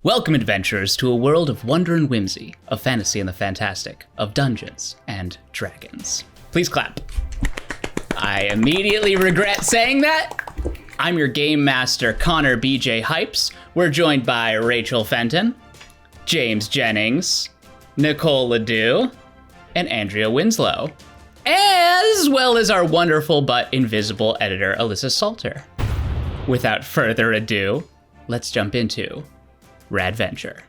Welcome, adventurers, to a world of wonder and whimsy, of fantasy and the fantastic, of dungeons and dragons. Please clap. I immediately regret saying that. I'm your game master, Connor BJ Hypes. We're joined by Rachel Fenton, James Jennings, Nicole Ledoux, and Andrea Winslow, as well as our wonderful but invisible editor, Alyssa Salter. Without further ado, let's jump into Radventure.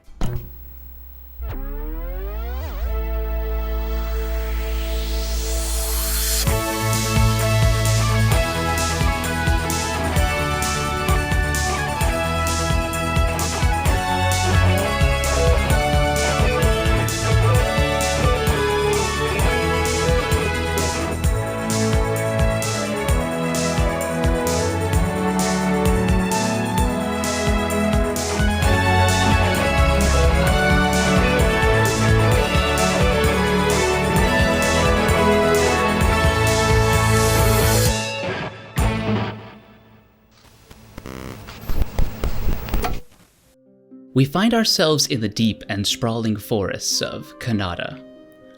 We find ourselves in the deep and sprawling forests of Kanada.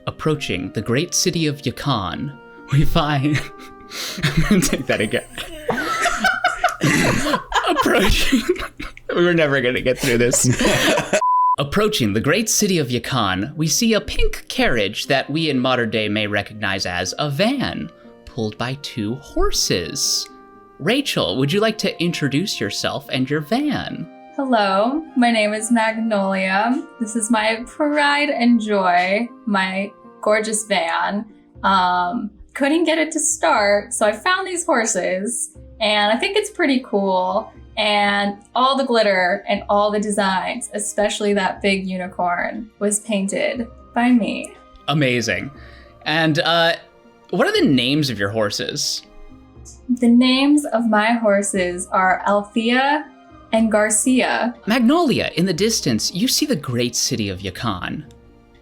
Approaching the great city of Yukon, we find... I'm gonna take that again. Approaching... We were never gonna get through this. Approaching the great city of Yukon, we see a pink carriage that we in modern day may recognize as a van, pulled by two horses. Rachel, would you like to introduce yourself and your van? Hello, my name is Magnolia. This is my pride and joy, my gorgeous van. Couldn't get it to start, so I found these horses, and I think it's pretty cool. And all the glitter and all the designs, especially that big unicorn, was painted by me. Amazing. And what are the names of your horses? The names of my horses are Althea and Garcia. Magnolia, in the distance, you see the great city of Yukon.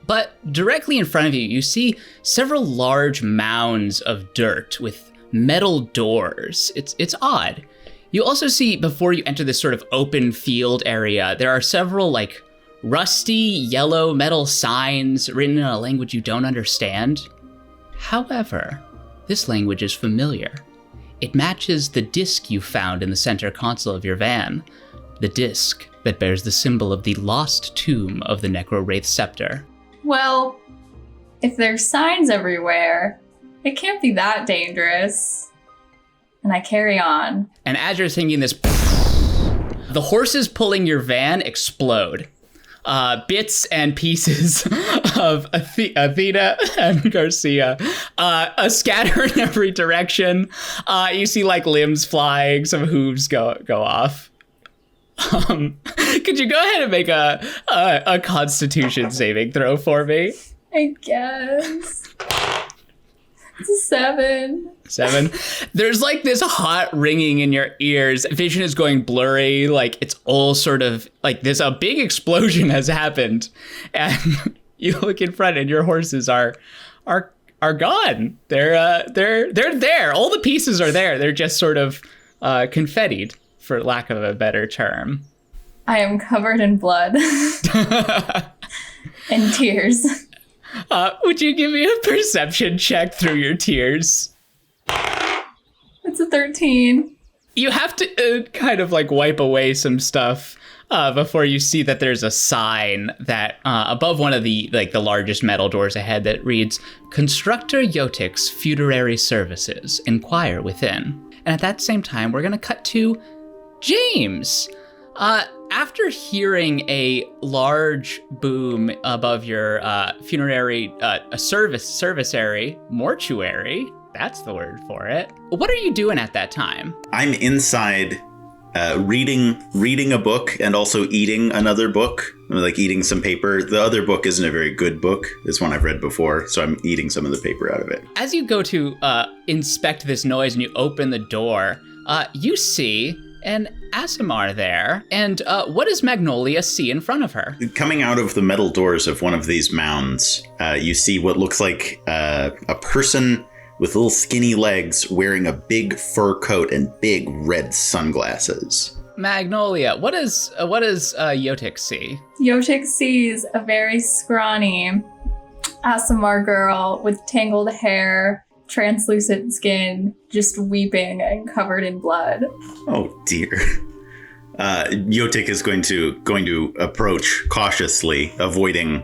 But directly in front of you, you see several large mounds of dirt with metal doors. It's odd. You also see, before you enter this sort of open field area, there are several rusty yellow metal signs written in a language you don't understand. However, this language is familiar. It matches the disc you found in the center console of your van, the disc that bears the symbol of the lost tomb of the NecroWraith Scepter. Well, if there's signs everywhere, it can't be that dangerous. And I carry on. And as you're thinking this, the horses pulling your van explode. Bits and pieces of Athena and Garcia scatter in every direction. You see limbs flying, some hooves go off. Could you go ahead and make a Constitution saving throw for me? I guess. It's a 7. 7. There's this hot ringing in your ears. Vision is going blurry. It's all sort of this. A big explosion has happened, and you look in front, and your horses are gone. They're there. All the pieces are there. They're just sort of confettied, for lack of a better term. I am covered in blood and tears. Would you give me a perception check through your tears? It's a 13. You have to kind of wipe away some stuff before you see that there's a sign that above one of the the largest metal doors ahead that reads, "Constructor Yotick's Funerary Services. Inquire within." And at that same time, we're going to cut to James. After hearing a large boom above your funerary serviceary, mortuary, that's the word for it. What are you doing at that time? I'm inside reading a book and also eating another book. I'm eating some paper. The other book isn't a very good book. It's one I've read before, so I'm eating some of the paper out of it. As you go to inspect this noise and you open the door, you see an Asimar there. And what does Magnolia see in front of her? Coming out of the metal doors of one of these mounds, you see what looks like a person with little skinny legs wearing a big fur coat and big red sunglasses. Magnolia, what does Yotick see? Yotick sees a very scrawny Aasimar girl with tangled hair, translucent skin, just weeping and covered in blood. Oh dear. Yotick is going to approach cautiously, avoiding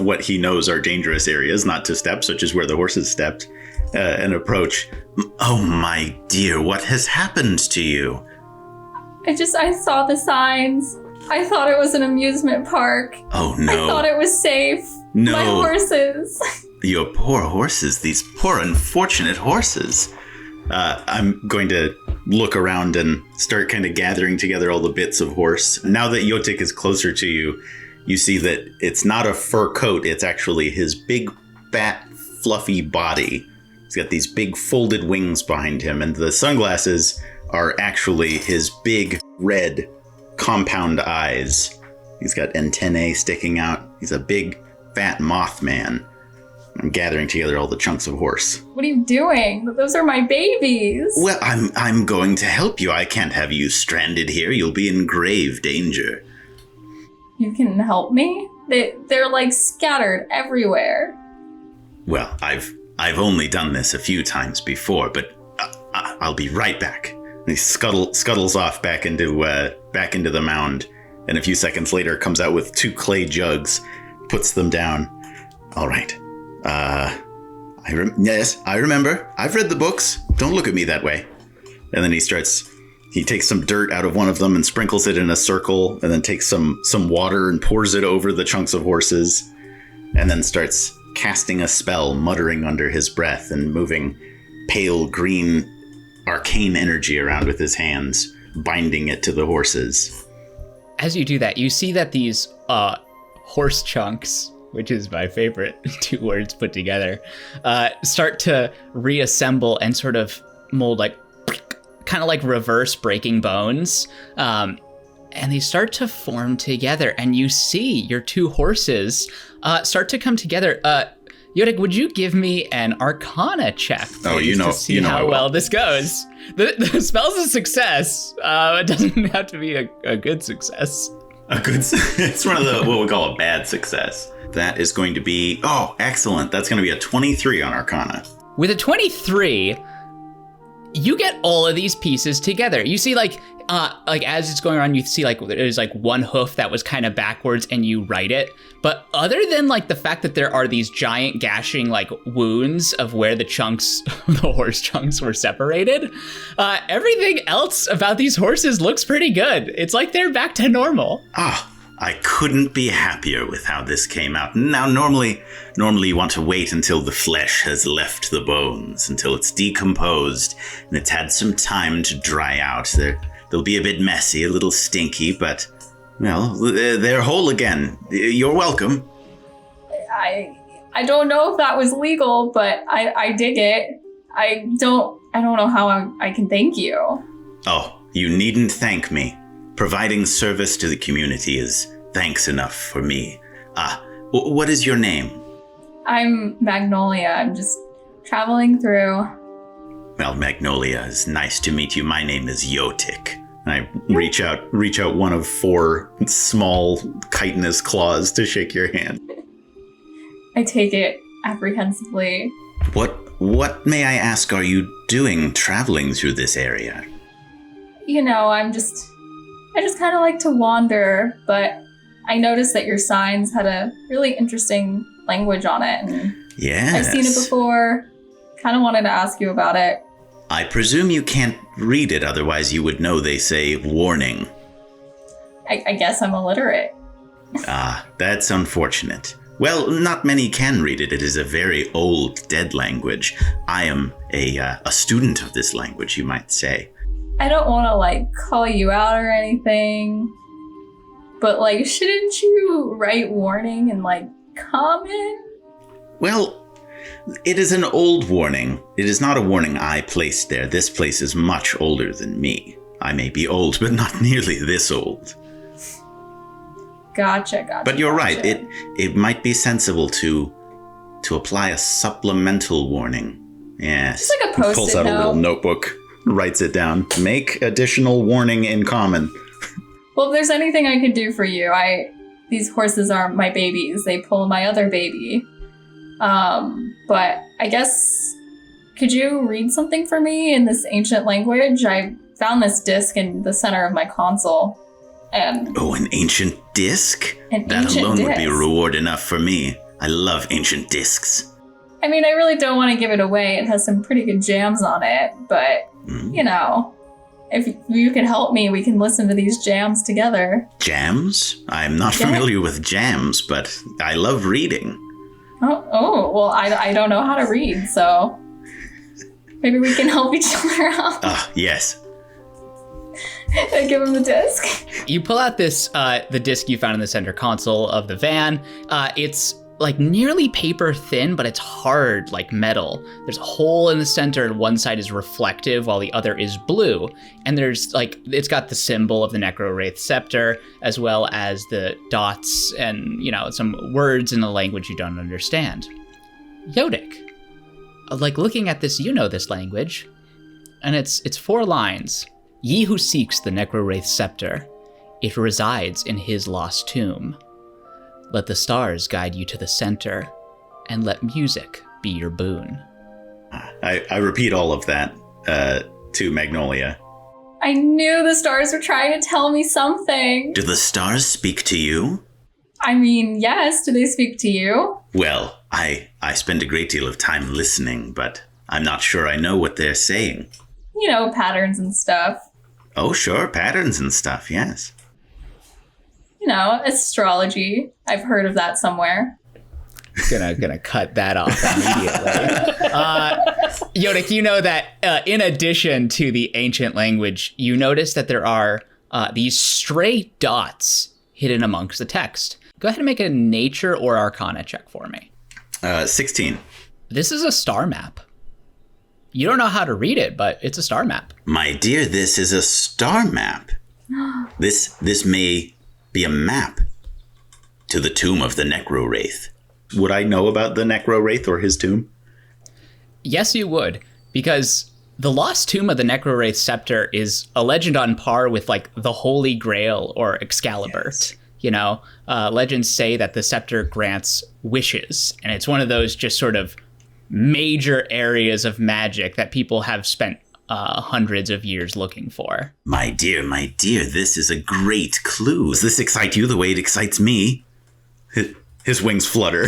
what he knows are dangerous areas, not to step, such as where the horses stepped, and approach. Oh my dear, what has happened to you? I saw the signs. I thought it was an amusement park. Oh no. I thought it was safe. No. My horses. Your poor horses, these poor unfortunate horses. I'm going to look around and start kind of gathering together all the bits of horse. Now that Yotick is closer to you, you see that it's not a fur coat, it's actually his big, fat, fluffy body. He's got these big folded wings behind him, and the sunglasses are actually his big, red, compound eyes. He's got antennae sticking out. He's a big, fat Mothman. I'm gathering together all the chunks of horse. What are you doing? Those are my babies. Well, I'm going to help you. I can't have you stranded here. You'll be in grave danger. You can help me? They're like scattered everywhere. Well, I've only done this a few times before, but I'll be right back. And he scuttles off back into the mound, and a few seconds later comes out with 2 clay jugs, puts them down. All right. Yes, I remember. I've read the books. Don't look at me that way. And then he takes some dirt out of one of them and sprinkles it in a circle, and then takes some water and pours it over the chunks of horses, and then starts casting a spell, muttering under his breath and moving pale green arcane energy around with his hands, binding it to the horses. As you do that, you see that these horse chunks, which is my favorite 2 words put together, start to reassemble and sort of mold kind of like reverse breaking bones. And they start to form together, and you see your 2 horses start to come together. Yotick, would you give me an Arcana check, please, to see how well this goes? The spell's a success. It doesn't have to be a good success. It's one of the what we call a bad success. That is going to be, excellent. That's going to be a 23 on Arcana. With a 23, you get all of these pieces together. You see, like as it's going on, you see there's one hoof that was kind of backwards, and you right it. But other than the fact that there are these giant gashing wounds of where the horse chunks were separated, everything else about these horses looks pretty good. It's like they're back to normal. I couldn't be happier with how this came out. Now, normally you want to wait until the flesh has left the bones, until it's decomposed and it's had some time to dry out. They'll be a bit messy, a little stinky, but, well, they're whole again. You're welcome. I don't know if that was legal, but I dig it. I don't know how I can thank you. Oh, you needn't thank me. Providing service to the community is thanks enough for me. What is your name? I'm Magnolia. I'm just traveling through. Well, Magnolia, it's nice to meet you. My name is Yotick. And I reach out one of 4 small chitinous claws to shake your hand. I take it apprehensively. What may I ask are you doing traveling through this area? I just kind of like to wander, but I noticed that your signs had a really interesting language on it. And yes. I've seen it before. Kind of wanted to ask you about it. I presume you can't read it, otherwise you would know they say warning. I guess I'm illiterate. That's unfortunate. Well, not many can read it. It is a very old, dead language. I am a student of this language, you might say. I don't want to call you out or anything, but shouldn't you write warning in common? Well, it is an old warning. It is not a warning I placed there. This place is much older than me. I may be old, but not nearly this old. Gotcha. But you're right. It might be sensible to apply a supplemental warning. Yes. Just like a Post-it Pulls out note. a little notebook. Writes it down. Make additional warning in common. Well, if there's anything I can do for you, these horses are my babies. They pull my other baby. But I guess, could you read something for me in this ancient language? I found this disc in the center of my console. And an ancient disc? That ancient alone disc would be reward enough for me. I love ancient discs. I mean, I really don't want to give it away. It has some pretty good jams on it, but, you know, if you can help me, we can listen to these jams together. Jams? I'm not familiar with jams, but I love reading. Oh, well, I don't know how to read, so maybe we can help each other out. Yes. I give him the disc. You pull out this, the disc you found in the center console of the van. It's like nearly paper thin, but it's hard like metal. There's a hole in the center and one side is reflective while the other is blue. And there's like, it's got the symbol of the NecroWraith Scepter, as well as the dots and, you know, some words in a language you don't understand. Yotick, like looking at this, you know this language. And it's 4 lines. Ye who seeks the NecroWraith Scepter, it resides in his lost tomb. Let the stars guide you to the center, and let music be your boon. I repeat all of that to Magnolia. I knew the stars were trying to tell me something. Do the stars speak to you? I mean, yes. Do they speak to you? Well, I spend a great deal of time listening, but I'm not sure I know what they're saying. You know, patterns and stuff. Oh, sure, patterns and stuff, yes. You know, astrology. I've heard of that somewhere. Gonna cut that off immediately. Yotick, you know that in addition to the ancient language, you notice that there are these stray dots hidden amongst the text. Go ahead and make a nature or arcana check for me. 16. This is a star map. You don't know how to read it, but it's a star map. My dear, this is a star map. This may be a map to the tomb of the NecroWraith. Would I know about the NecroWraith or his tomb? Yes, you would, because the lost tomb of the NecroWraith Scepter is a legend on par with like the Holy Grail or Excalibur. Yes. You know, legends say that the scepter grants wishes, and it's one of those just sort of major areas of magic that people have spent hundreds of years looking for. My dear, this is a great clue. Does this excite you the way it excites me? His wings flutter.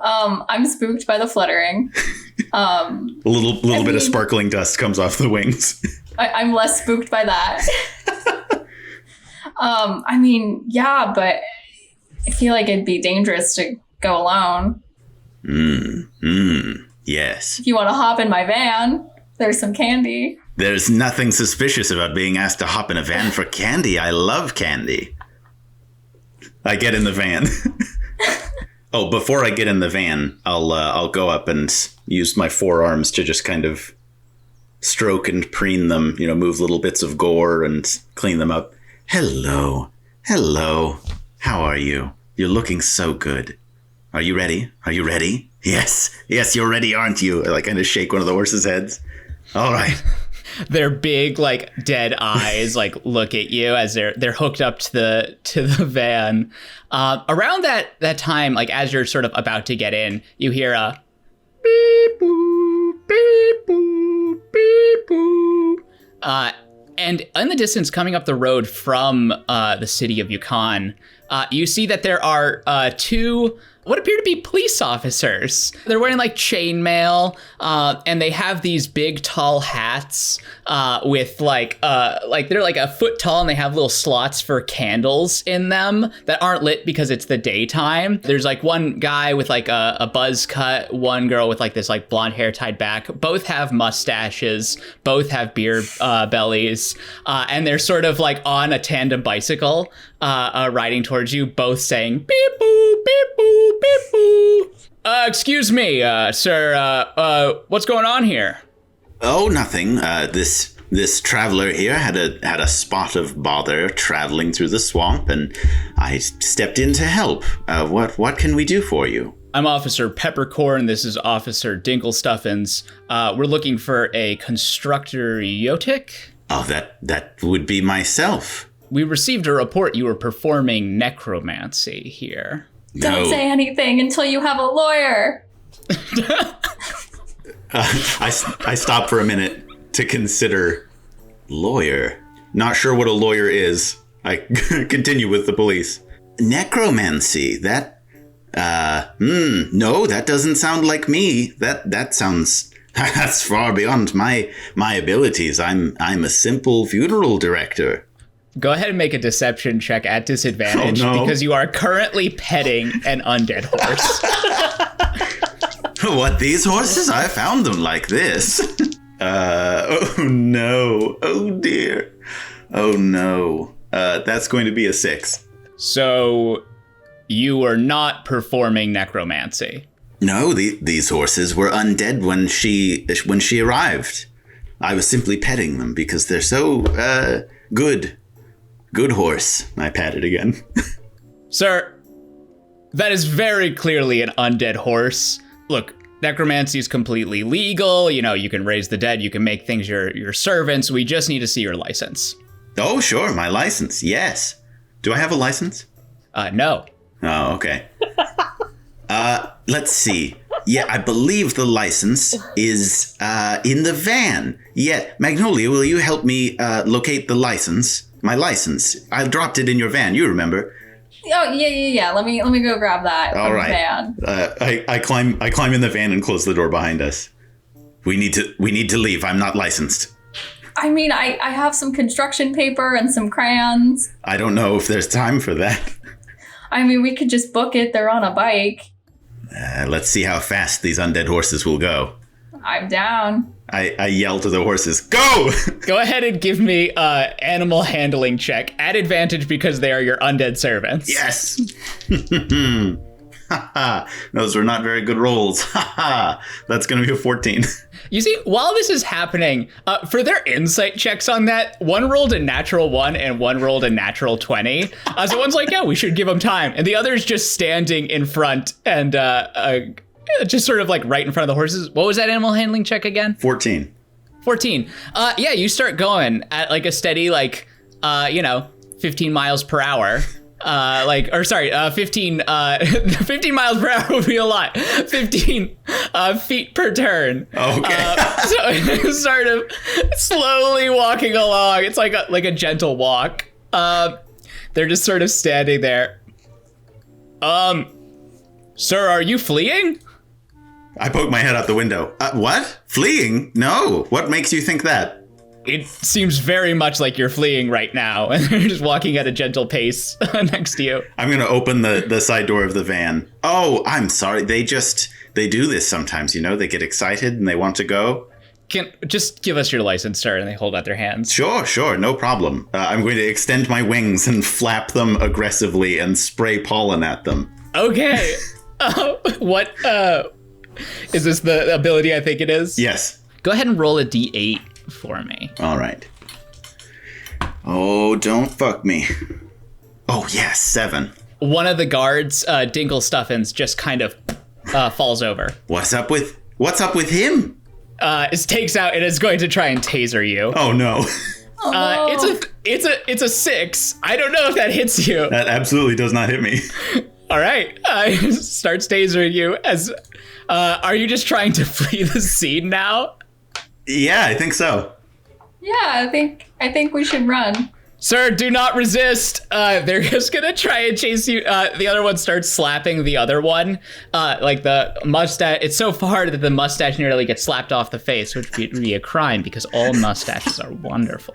I'm spooked by the fluttering. A little bit of sparkling dust comes off the wings. I'm less spooked by that. I mean, yeah, but I feel like it'd be dangerous to go alone. Yes. If you want to hop in my van, there's some candy. There's nothing suspicious about being asked to hop in a van for candy. I love candy. I get in the van. Oh, before I get in the van, I'll go up and use my forearms to just kind of stroke and preen them, you know, move little bits of gore and clean them up. Hello. How are you? You're looking so good. Are you ready? Yes, you're ready, aren't you? I kind of shake one of the horses' heads. All right. Their big, like, dead eyes, like, look at you as they're hooked up to the van. Around that time, like, as you're sort of about to get in, you hear a beep boop, beep boop, beep boop. And in the distance, coming up the road from the city of Yukon, you see that there are 2 what appear to be police officers. They're wearing like chainmail, and they have these big tall hats with like they're like a foot tall, and they have little slots for candles in them that aren't lit because it's the daytime. There's like one guy with like a buzz cut, one girl with like this like blonde hair tied back. Both have mustaches, both have beer bellies, and they're sort of like on a tandem bicycle riding towards you, both saying beep boop, beep boop, beep boop. Excuse me, sir, what's going on here? Oh, nothing. This traveler here had a spot of bother traveling through the swamp, and I stepped in to help. What can we do for you? I'm Officer Peppercorn. This is Officer Dinklestuffins. We're looking for a constructor Yotick. Oh, that would be myself. We received a report you were performing necromancy here. Don't say anything until you have a lawyer. I stop for a minute to consider lawyer. Not sure what a lawyer is. I continue with the police. Necromancy, that, no, that doesn't sound like me. That sounds, that's far beyond my abilities. I'm a simple funeral director. Go ahead and make a deception check at disadvantage because you are currently petting an undead horse. What, these horses? I found them like this. Oh no. Oh dear. Oh no. That's going to be a 6. So you were not performing necromancy. No, these horses were undead when she arrived. I was simply petting them because they're so good. Good horse. I pat it again. Sir, that is very clearly an undead horse. Look, necromancy is completely legal. You know, you can raise the dead. You can make things your servants. We just need to see your license. Oh, sure. My license. Yes. Do I have a license? No. Oh, okay. Let's see. Yeah, I believe the license is in the van. Yeah, Magnolia, will you help me locate the license? My license. I dropped it in your van. You remember? Oh yeah. Let me go grab that. All right. Van. I climb in the van and close the door behind us. We need to leave. I'm not licensed. I mean, I have some construction paper and some crayons. I don't know if there's time for that. I mean, we could just book it. They're on a bike. Let's see how fast these undead horses will go. I'm down. I yell to the horses, go! Go ahead and give me animal handling check at advantage because they are your undead servants. Yes! Those were not very good rolls. That's going to be a 14. You see, while this is happening, for their insight checks on that, one rolled a natural 1 and one rolled a natural 20. So one's like, yeah, we should give them time. And the other's just standing in front and just sort of like right in front of the horses. What was that animal handling check again? 14. 14. Yeah, you start going at like a steady, 15 miles per hour. 15 miles per hour would be a lot. 15 feet per turn. Okay. So sort of slowly walking along. It's like a gentle walk. They're just sort of standing there. Sir, are you fleeing? I poke my head out the window. What? Fleeing? No. What makes you think that? It seems very much like you're fleeing right now, and they're just walking at a gentle pace next to you. I'm going to open the side door of the van. Oh, I'm sorry. They do this sometimes, you know? They get excited and they want to go. Just give us your license, sir, and they hold out their hands. Sure, no problem. I'm going to extend my wings and flap them aggressively and spray pollen at them. Okay. What, is this the ability I think it is? Yes. Go ahead and roll a d8 for me. All right. Oh, don't fuck me. Oh, yes, 7. One of the guards, Dingle Stuffins, just kind of falls over. What's up with him? It takes out and is going to try and taser you. Oh no. Oh, no. It's a 6. I don't know if that hits you. That absolutely does not hit me. All right. Starts tasering you as are you just trying to flee the scene now? Yeah, I think so. Yeah, I think we should run. Sir, do not resist. They're just gonna try and chase you. The other one starts slapping the other one. Like the mustache. It's so hard that the mustache nearly gets slapped off the face, which would be a crime because all mustaches are wonderful.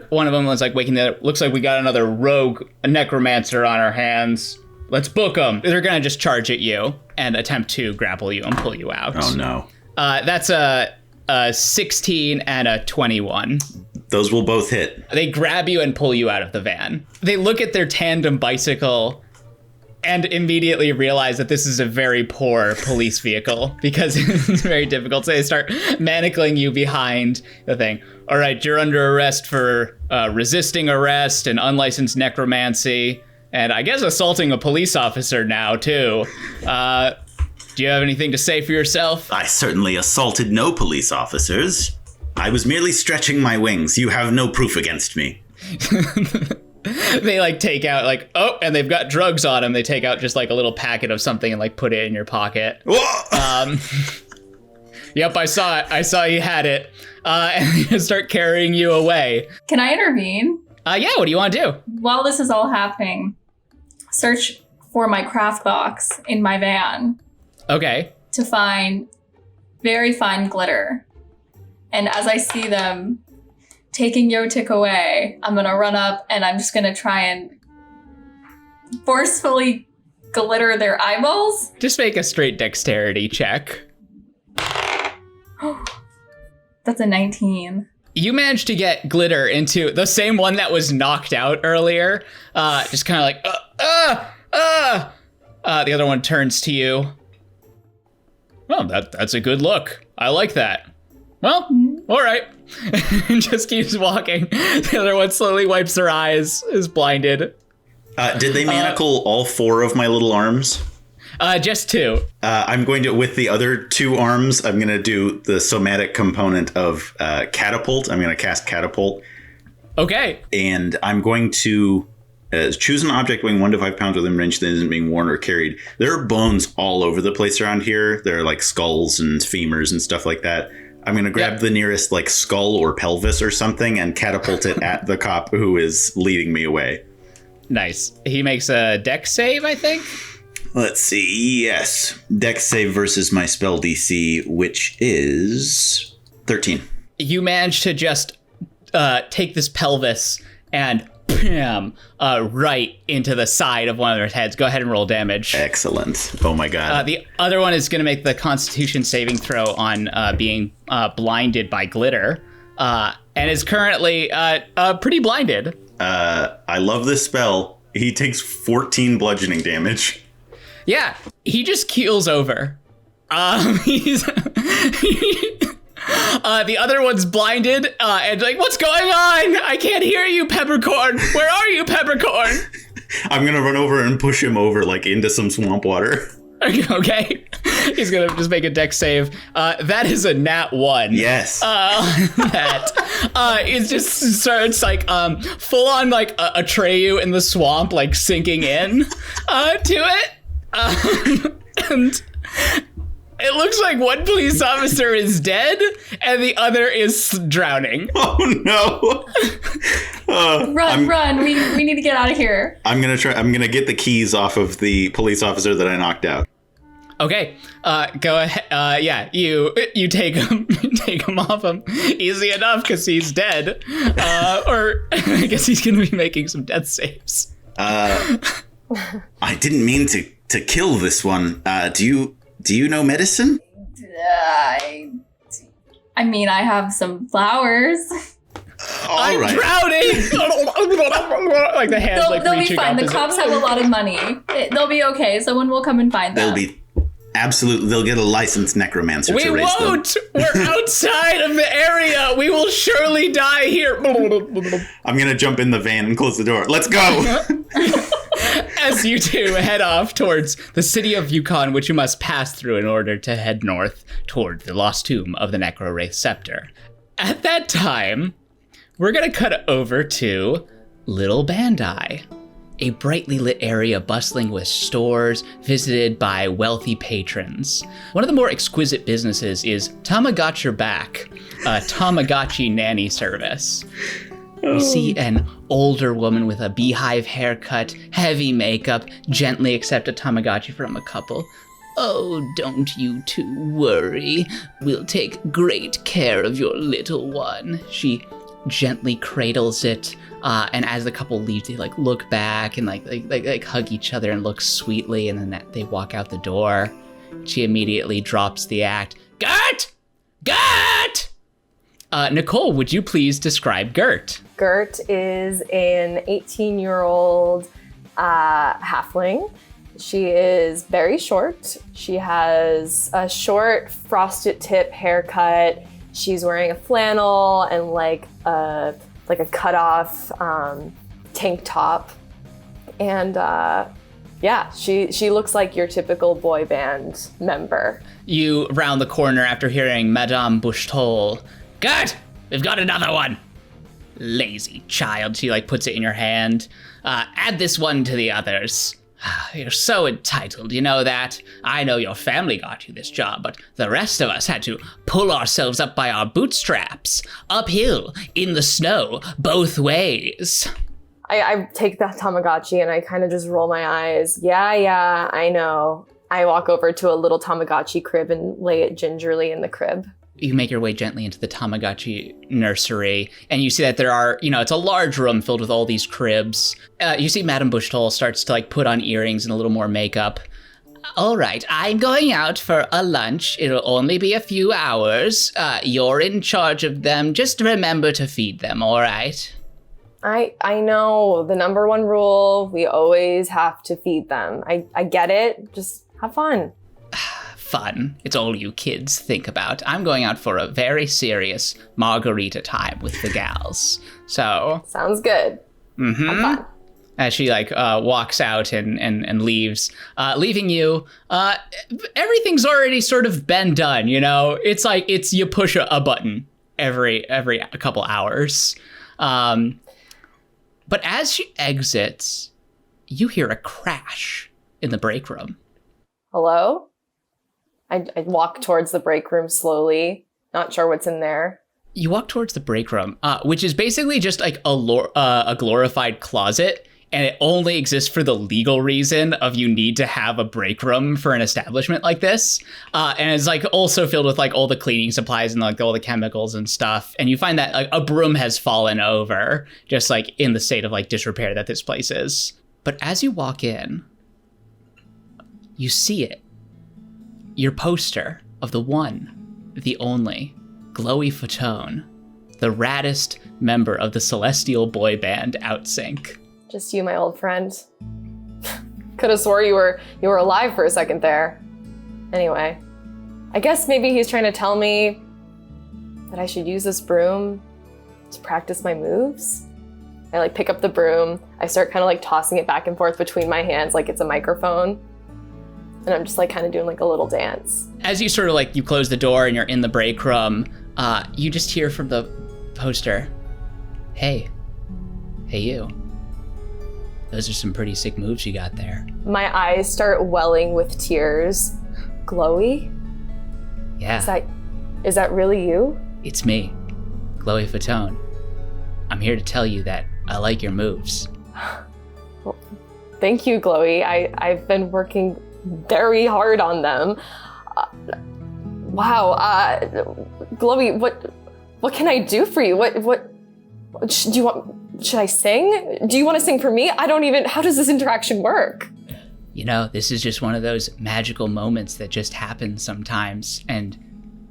One of them was like waking the. Looks like we got another rogue necromancer on our hands. Let's book them. They're gonna just charge at you and attempt to grapple you and pull you out. Oh no. That's a 16 and a 21. Those will both hit. They grab you and pull you out of the van. They look at their tandem bicycle and immediately realize that this is a very poor police vehicle because it's very difficult. So they start manacling you behind the thing. All right, you're under arrest for resisting arrest and unlicensed necromancy. And I guess assaulting a police officer now, too. Do you have anything to say for yourself? I certainly assaulted no police officers. I was merely stretching my wings. You have no proof against me. They like take out like, oh, and they've got drugs on them. They take out just like a little packet of something and like put it in your pocket. Yep, I saw it. I saw you had it. And they start carrying you away. Can I intervene? Yeah, what do you want to do? While this is all happening, search for my craft box in my van. Okay. To find very fine glitter. And as I see them taking Yotick away, I'm going to run up and I'm just going to try and forcefully glitter their eyeballs. Just make a straight dexterity check. That's a 19. You managed to get glitter into the same one that was knocked out earlier. Just kind of like, the other one turns to you. Well, that's a good look. I like that. Well, all right. And just keeps walking. The other one slowly wipes her eyes, is blinded. Did they manacle all 4 of my little arms? Just 2. I'm going to, with the other 2 arms, I'm going to do the somatic component of catapult. I'm going to cast catapult. Okay. And I'm going to choose an object weighing 1 to 5 pounds within range that isn't being worn or carried. There are bones all over the place around here. There are like skulls and femurs and stuff like that. I'm going to grab the nearest like skull or pelvis or something and catapult it at the cop who is leading me away. Nice. He makes a dex save, I think. Let's see. Yes. Dex save versus my spell DC, which is 13. You manage to just take this pelvis and bam, right into the side of one of their heads. Go ahead and roll damage. Excellent. Oh my god. The other one is going to make the Constitution saving throw on being blinded by glitter, and is currently pretty blinded. I love this spell. He takes 14 bludgeoning damage. Yeah, he just keels over. The other one's blinded and like, what's going on? I can't hear you, Peppercorn. Where are you, Peppercorn? I'm going to run over and push him over like into some swamp water. Okay. He's going to just make a dex save. That is a nat 1. Yes. That it just starts like full on like Atreyu in the swamp, like sinking in to it. And it looks like one police officer is dead and the other is drowning. Oh no. Run. We need to get out of here. I'm going to get the keys off of the police officer that I knocked out. Okay. Go ahead. Yeah, you take him off him. Easy enough because he's dead. Or I guess he's going to be making some death saves. I didn't mean to kill this one. Do you know medicine? I mean, I have some flowers. I'm drowning! Like the hands they'll be fine. The cops have a lot of money. They'll be okay. Someone will come and find them. They'll get a licensed necromancer to raise them. We won't! We're outside of the area! We will surely die here! I'm gonna jump in the van and close the door. Let's go! As you two head off towards the city of Yukon, which you must pass through in order to head north toward the lost tomb of the NecroWraith Scepter. At that time, we're gonna cut over to Little Bandai, a brightly lit area bustling with stores visited by wealthy patrons. One of the more exquisite businesses is Tamagotchi Back, a Tamagotchi nanny service. You see an older woman with a beehive haircut, heavy makeup, gently accept a Tamagotchi from a couple. Oh, don't you two worry. We'll take great care of your little one. She gently cradles it, and as the couple leaves, they like look back and like hug each other and look sweetly, and then they walk out the door. She immediately drops the act. Gert! Nicole, would you please describe Gert? Gert is an 18-year-old halfling. She is very short. She has a short frosted tip haircut. She's wearing a flannel and like a cut-off tank top. And she looks like your typical boy band member. You round the corner after hearing Madame Bouchetol. we've got another one. Lazy child. She like puts it in your hand. Add this one to the others. You're so entitled, you know that? I know your family got you this job, but the rest of us had to pull ourselves up by our bootstraps, uphill, in the snow, both ways. I take that Tamagotchi and I kind of just roll my eyes. Yeah, I know. I walk over to a little Tamagotchi crib and lay it gingerly in the crib. You make your way gently into the Tamagotchi nursery, and you see that there are, it's a large room filled with all these cribs. You see Madame Bushtoll starts to, put on earrings and a little more makeup. All right, I'm going out for a lunch. It'll only be a few hours. You're in charge of them. Just remember to feed them, all right? I know. The number one rule, we always have to feed them. I get it. Just have fun. Fun. It's all you kids think about. I'm going out for a very serious margarita time with the gals. So. Sounds good. Mm-hmm. Have fun. As she walks out and leaves, leaving you, everything's already sort of been done, It's you push a button every a couple hours. But as she exits, you hear a crash in the break room. Hello? I walk towards the break room slowly, not sure what's in there. You walk towards the break room, which is basically just a glorified closet, and it only exists for the legal reason of you need to have a break room for an establishment like this. And it's also filled with all the cleaning supplies and all the chemicals and stuff. And you find that a broom has fallen over, just in the state of disrepair that this place is. But as you walk in, you see it. Your poster of the one, the only, Glowy Fatone, the raddest member of the celestial boy band Outsync. Just you, my old friend. Could have swore you were alive for a second there. Anyway, I guess maybe he's trying to tell me that I should use this broom to practice my moves. I pick up the broom. I start kind of tossing it back and forth between my hands like it's a microphone. And I'm just kind of doing a little dance. As you sort of you close the door and you're in the break room, you just hear from the poster, Hey you. Those are some pretty sick moves you got there. My eyes start welling with tears. Glowy? Yeah. Is that really you? It's me, Glowy Fatone. I'm here to tell you that I like your moves. Well, thank you, Glowy. I've been working very hard on them. Wow. Glowy, what can I do for you? What do you want? Should I sing? Do you want to sing for me? How does this interaction work? This is just one of those magical moments that just happen sometimes. And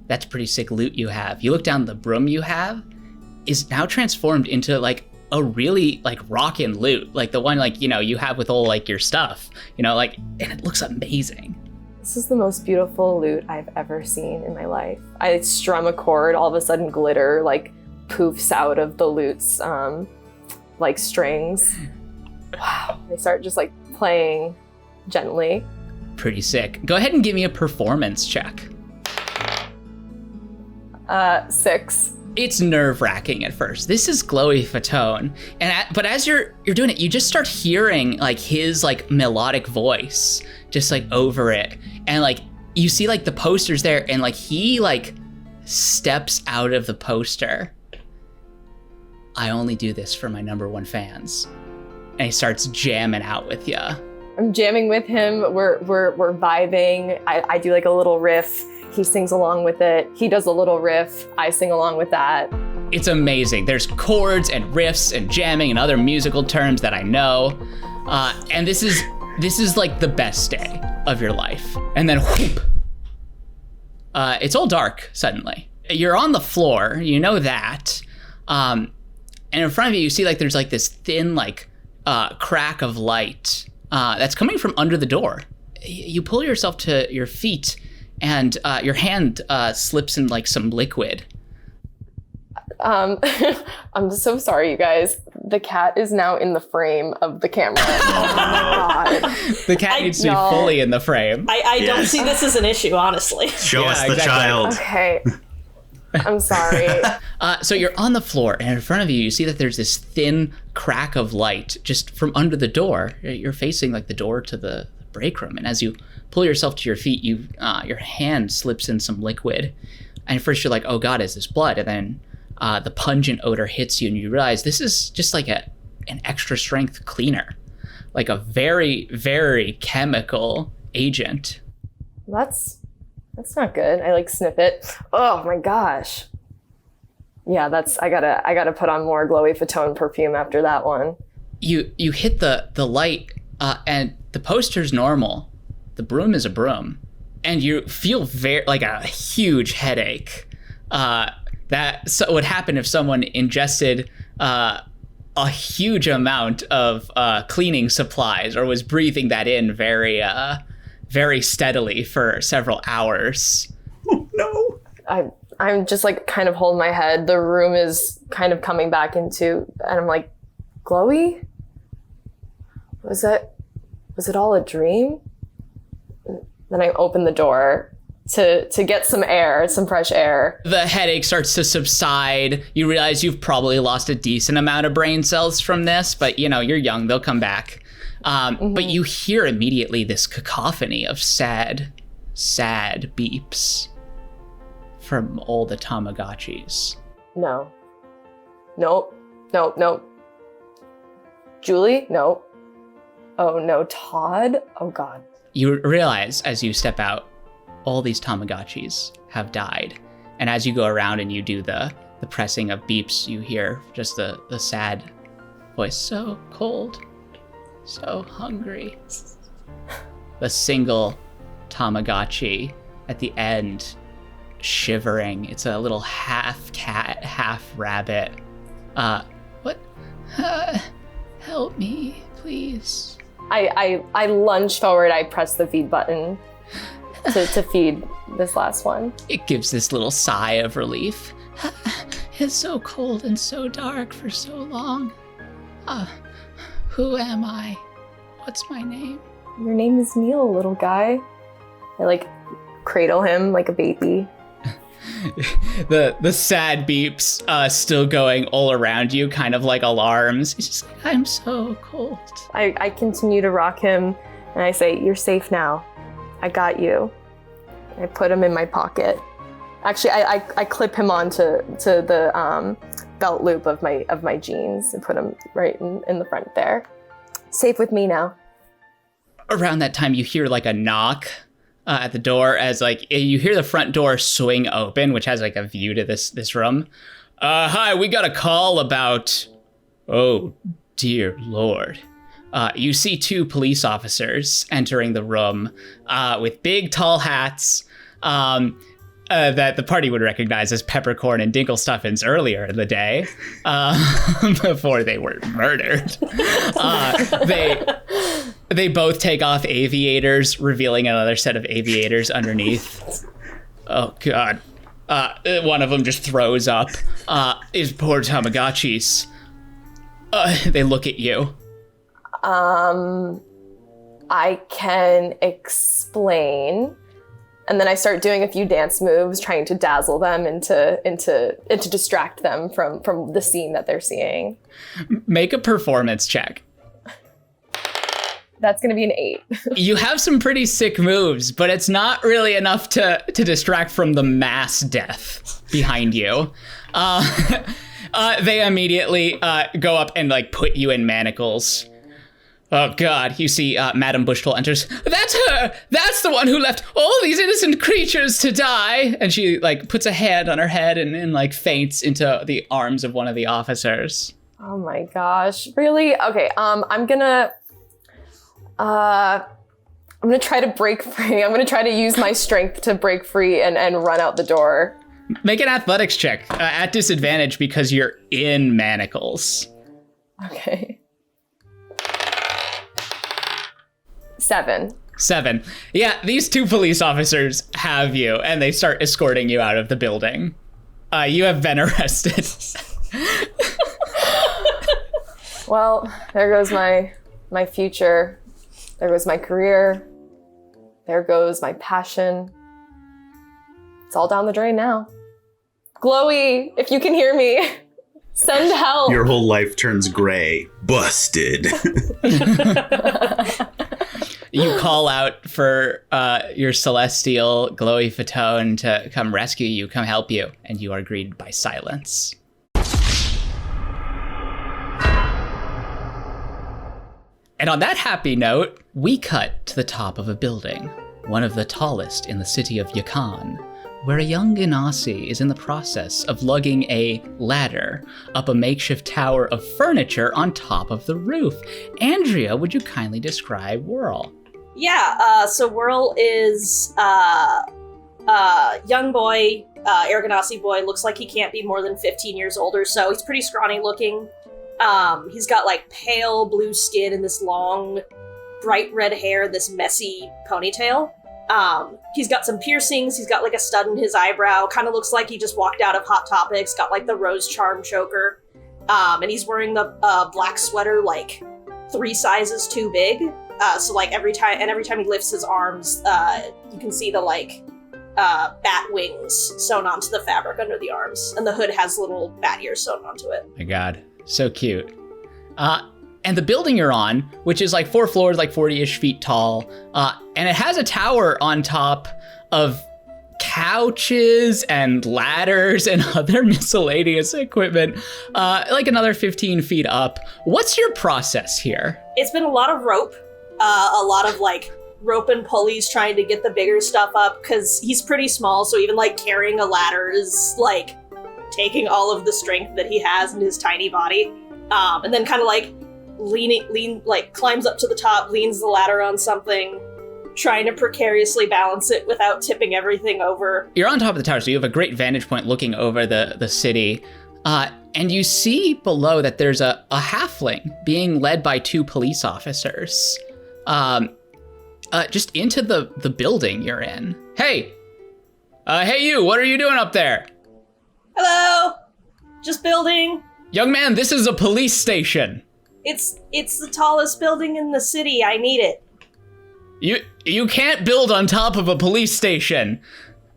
that's pretty sick loot you have. You look down, the broom you have is now transformed into a really rockin' loot. The one you have with all your stuff, and it looks amazing. This is the most beautiful loot I've ever seen in my life. I strum a chord, all of a sudden glitter poofs out of the loot's strings. Wow. They start just playing gently. Pretty sick. Go ahead and give me a performance check. 6. It's nerve-wracking at first. This is Glowy Fatone, but as you're doing it, you just start hearing his melodic voice just over it, and you see the posters there, and he steps out of the poster. I only do this for my number one fans, and he starts jamming out with you. I'm jamming with him. We're vibing. I do a little riff. He sings along with it. He does a little riff. I sing along with that. It's amazing. There's chords and riffs and jamming and other musical terms that I know. And this is the best day of your life. And then whoop. It's all dark suddenly. You're on the floor, you know that. And in front of you see there's this thin crack of light that's coming from under the door. You pull yourself to your feet, and your hand slips in some liquid. I'm so sorry, you guys. The cat is now in the frame of the camera. Oh my God. The cat needs to be fully in the frame. I don't see this as an issue, honestly. Show us the child. Okay. I'm sorry. So you're on the floor, and in front of you, you see that there's this thin crack of light just from under the door. You're facing like the door to the break room, and as you pull yourself to your feet, your hand slips in some liquid, and at first you're like, "Oh God, is this blood?" And then the pungent odor hits you, and you realize this is just like an extra strength cleaner, like a very, very chemical agent. That's not good. I like sniff it. Oh my gosh. Yeah, I gotta put on more glowy Fatone perfume after that one. You hit the light, and the poster's normal. The broom is a broom, and you feel like a huge headache. That would happen if someone ingested a huge amount of cleaning supplies or was breathing that in very steadily for several hours. Oh no! I'm just like kind of holding my head. The room is kind of coming back into, and I'm like, glowy? Was it all a dream? Then I open the door to get some air, some fresh air. The headache starts to subside. You realize you've probably lost a decent amount of brain cells from this, but you're young, they'll come back. But you hear immediately this cacophony of sad beeps from all the Tamagotchis. No. Nope. Julie? No. Oh no, Todd? Oh God. You realize as you step out, all these Tamagotchis have died. And as you go around and you do the pressing of beeps, you hear just the sad voice, so cold, so hungry. The single Tamagotchi at the end, shivering. It's a little half cat, half rabbit. What? Help me, please. I lunge forward, I press the feed button to feed this last one. It gives this little sigh of relief. It's so cold and so dark for so long. Who am I? What's my name? Your name is Neil, little guy. I cradle him like a baby. The sad beeps still going all around you, kind of like alarms. He's just like, I'm so cold. I continue to rock him, and I say, you're safe now. I got you. I put him in my pocket. Actually, I clip him onto the belt loop of my jeans and put him right in the front there. Safe with me now. Around that time, you hear a knock at the door as you hear the front door swing open, which has a view to this room. Hi, we got a call about... Oh, dear Lord. You see two police officers entering the room with big, tall hats that the party would recognize as Peppercorn and Dinklestuffins earlier in the day, before they were murdered. They both take off aviators, revealing another set of aviators underneath. Oh, God. One of them just throws up. His poor Tamagotchis. They look at you. I can explain. And then I start doing a few dance moves, trying to dazzle them and to distract them from the scene that they're seeing. Make a performance check. That's going to be an 8. You have some pretty sick moves, but it's not really enough to distract from the mass death behind you. They immediately go up and put you in manacles. Oh, God, you see Madame Bushtoll enters. That's her! That's the one who left all these innocent creatures to die! And she, puts a hand on her head and faints into the arms of one of the officers. Oh, my gosh. Really? Okay, I'm gonna try to break free. I'm gonna try to use my strength to break free and run out the door. Make an athletics check at disadvantage because you're in manacles. Okay. 7. Yeah, these two police officers have you, and they start escorting you out of the building. You have been arrested. Well, there goes my future. There goes my career. There goes my passion. It's all down the drain now. Glowy, if you can hear me, send help. Your whole life turns gray. Busted. You call out for your celestial glowy Fatone to come rescue you, come help you, and you are greeted by silence. And on that happy note, we cut to the top of a building, one of the tallest in the city of Yukon, where a young Ganassi is in the process of lugging a ladder up a makeshift tower of furniture on top of the roof. Andrea, would you kindly describe Whirl? Yeah, so Whirl is young boy, Ganassi boy, looks like he can't be more than 15 years old or so. He's pretty scrawny looking. He's got like pale blue skin and this long, bright red hair, this messy ponytail. He's got some piercings. He's got like a stud in his eyebrow. Kind of looks like he just walked out of Hot Topics. Got like the rose charm choker. And he's wearing the black sweater like 3 sizes too big. So like every time he lifts his arms, you can see the like bat wings sewn onto the fabric under the arms, and the hood has little bat ears sewn onto it. My God, so cute. And the building you're on, which is like 4 floors, like 40-ish feet tall, and it has a tower on top of couches and ladders and other miscellaneous equipment, like another 15 feet up. What's your process here? It's been a lot of rope, a lot of like rope and pulleys trying to get the bigger stuff up, because he's pretty small, so even like carrying a ladder is like taking all of the strength that he has in his tiny body. And then kind of like climbs up to the top, leans the ladder on something, trying to precariously balance it without tipping everything over. You're on top of the tower, so you have a great vantage point looking over the city. And you see below that there's a halfling being led by 2 police officers. Just into the building you're in. Hey you, what are you doing up there? Hello, just building. Young man, this is a police station. It's the tallest building in the city. I need it. You can't build on top of a police station.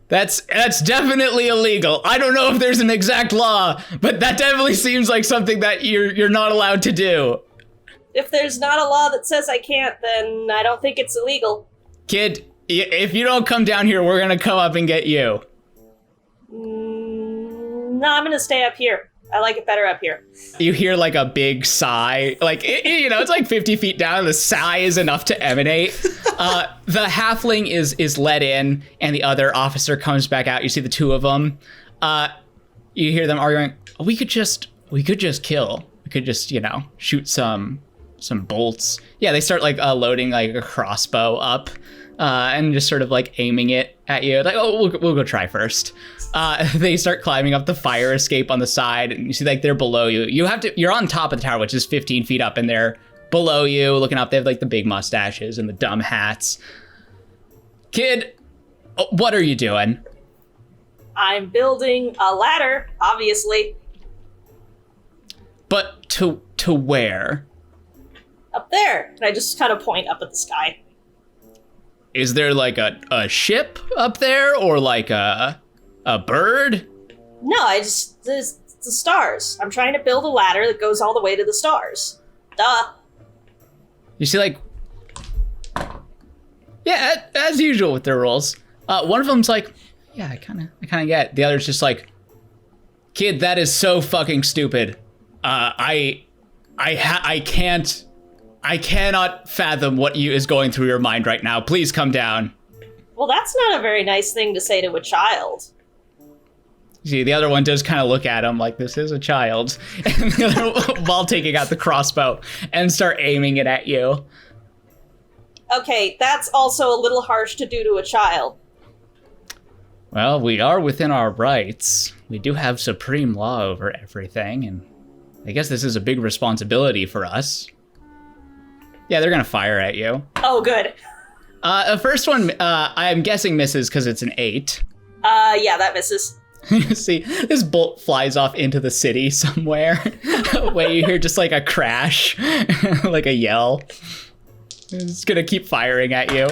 That's definitely illegal. I don't know if there's an exact law, but that definitely seems like something that you're not allowed to do. If there's not a law that says I can't, then I don't think it's illegal. Kid, if you don't come down here, we're gonna come up and get you. No, I'm gonna stay up here. I like it better up here. You hear like a big sigh, like, it's like 50 feet down, and the sigh is enough to emanate. The halfling is let in, and the other officer comes back out. You see the 2 of them. You hear them arguing, we could just kill. We could just, shoot some bolts. Yeah, they start like loading like a crossbow up and just sort of like aiming it at you. Like, oh, we'll go try first. They start climbing up the fire escape on the side, and you see like they're below you. You're on top of the tower, which is 15 feet up, and they're below you looking up. They have like the big mustaches and the dumb hats. Kid, what are you doing? I'm building a ladder, obviously. But to where? Up there. And I just kind of point up at the sky. Is there like a ship up there, or like a bird? No, it's the stars. I'm trying to build a ladder that goes all the way to the stars. Duh. You see, like, yeah, as usual with their roles. One of them's like, yeah, I kind of get. The other's just like, kid, that is so fucking stupid. I cannot fathom what is going through your mind right now. Please come down. Well, that's not a very nice thing to say to a child. See, the other one does kind of look at him like, this is a child. And the other, while taking out the crossbow and start aiming it at you. Okay, that's also a little harsh to do to a child. Well, we are within our rights. We do have supreme law over everything, and I guess this is a big responsibility for us. Yeah, they're gonna fire at you. Oh, good. The first one, I'm guessing misses because it's an 8. Yeah, that misses. You see, this bolt flies off into the city somewhere, where you hear just like a crash, like a yell. It's gonna keep firing at you.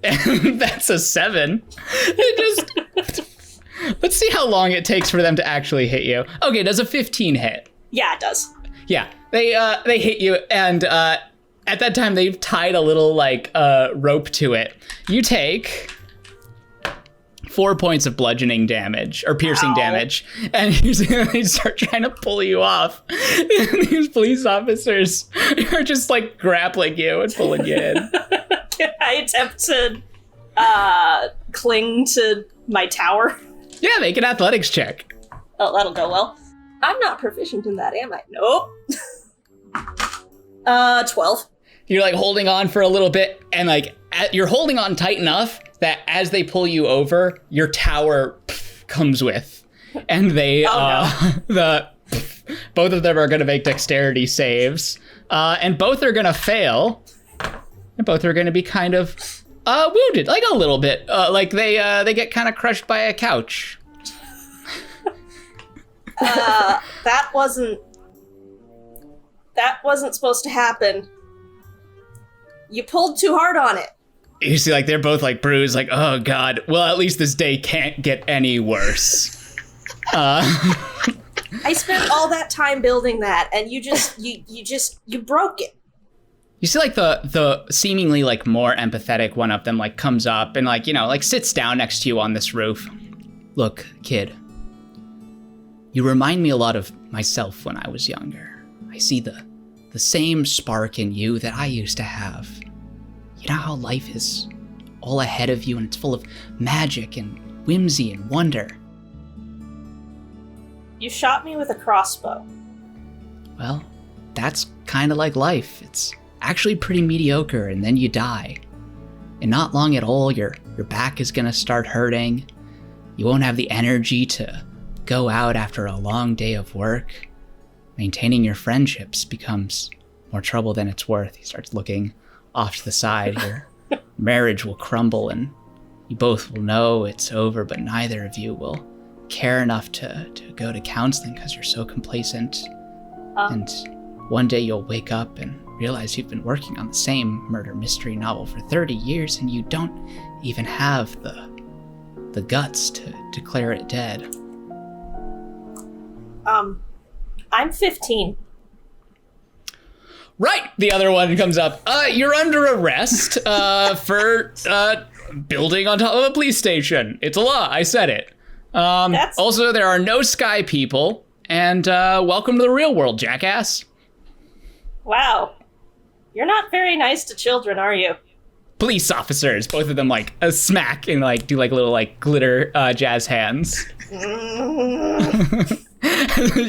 And that's a 7. It just Let's see how long it takes for them to actually hit you. Okay, does a 15 hit? Yeah, it does. Yeah, they hit you, and at that time they've tied a little rope to it. You take 4 points of bludgeoning damage or piercing damage, and they start trying to pull you off. And these police officers are just like grappling you and pulling you in. Can I attempt to cling to my tower? Yeah, make an athletics check. Oh, that'll go well. I'm not proficient in that, am I? Nope. 12. You're like holding on for a little bit, and you're holding on tight enough that as they pull you over, your tower comes with, and they both of them are going to make dexterity saves, and both are going to fail, and both are going to be kind of wounded, like a little bit, they get kind of crushed by a couch. That wasn't supposed to happen. You pulled too hard on it. You see, they're both bruised, oh god. Well, at least this day can't get any worse. I spent all that time building that, and you broke it. You see, the seemingly more empathetic one of them comes up and sits down next to you on this roof. Look, kid, you remind me a lot of myself when I was younger. I see the same spark in you that I used to have. You know how life is all ahead of you and it's full of magic and whimsy and wonder. You shot me with a crossbow. Well, that's kind of like life. It's actually pretty mediocre, and then you die. And not long at all, your back is gonna start hurting. You won't have the energy to go out after a long day of work. Maintaining your friendships becomes more trouble than it's worth. He starts looking off to the side. Your marriage will crumble, and you both will know it's over, but neither of you will care enough to go to counseling because you're so complacent. And one day you'll wake up and realize you've been working on the same murder mystery novel for 30 years and you don't even have the guts to declare it dead. I'm 15. Right, the other one comes up. You're under arrest for building on top of a police station. It's a law, I said it. Also, there are no sky people, and welcome to the real world, jackass. Wow. You're not very nice to children, are you? Police officers, both of them a smack and do little glitter jazz hands.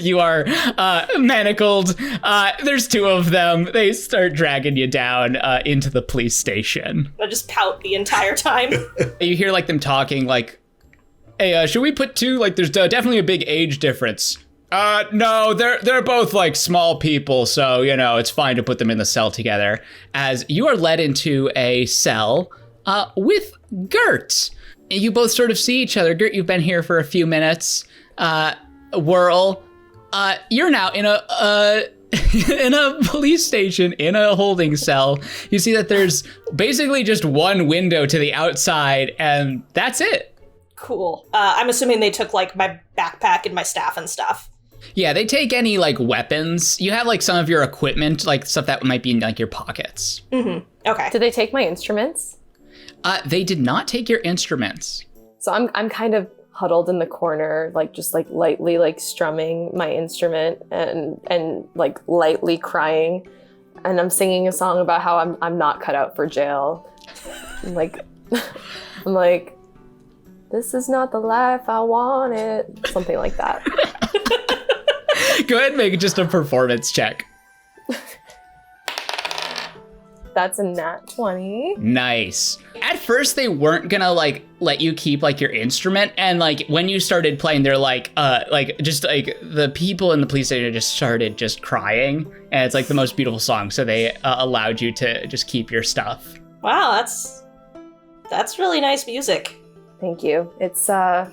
You are manacled. There's two of them. They start dragging you down into the police station. I just pout the entire time. You hear them talking hey, should we put two? There's definitely a big age difference. No, they're both small people, so it's fine to put them in the cell together. As you are led into a cell with Gert. You both sort of see each other. Gert, you've been here for a few minutes. Whirl, you're now in a in a police station, in a holding cell. You see that there's basically just one window to the outside, and that's it. Cool. I'm assuming they took my backpack and my staff and stuff. Yeah, they take any weapons. You have some of your equipment, stuff that might be in your pockets. Mm-hmm. Okay. Did they take my instruments? They did not take your instruments. So I'm kind of huddled in the corner, just lightly strumming my instrument and lightly crying, and I'm singing a song about how I'm not cut out for jail. I'm like, this is not the life I wanted, something like that. Go ahead and make just a performance check. That's a nat 20. Nice. At first, they weren't gonna let you keep your instrument, and when you started playing, they're the people in the police station just started just crying, and it's the most beautiful song, so they allowed you to just keep your stuff. Wow, that's really nice music. Thank you. It's the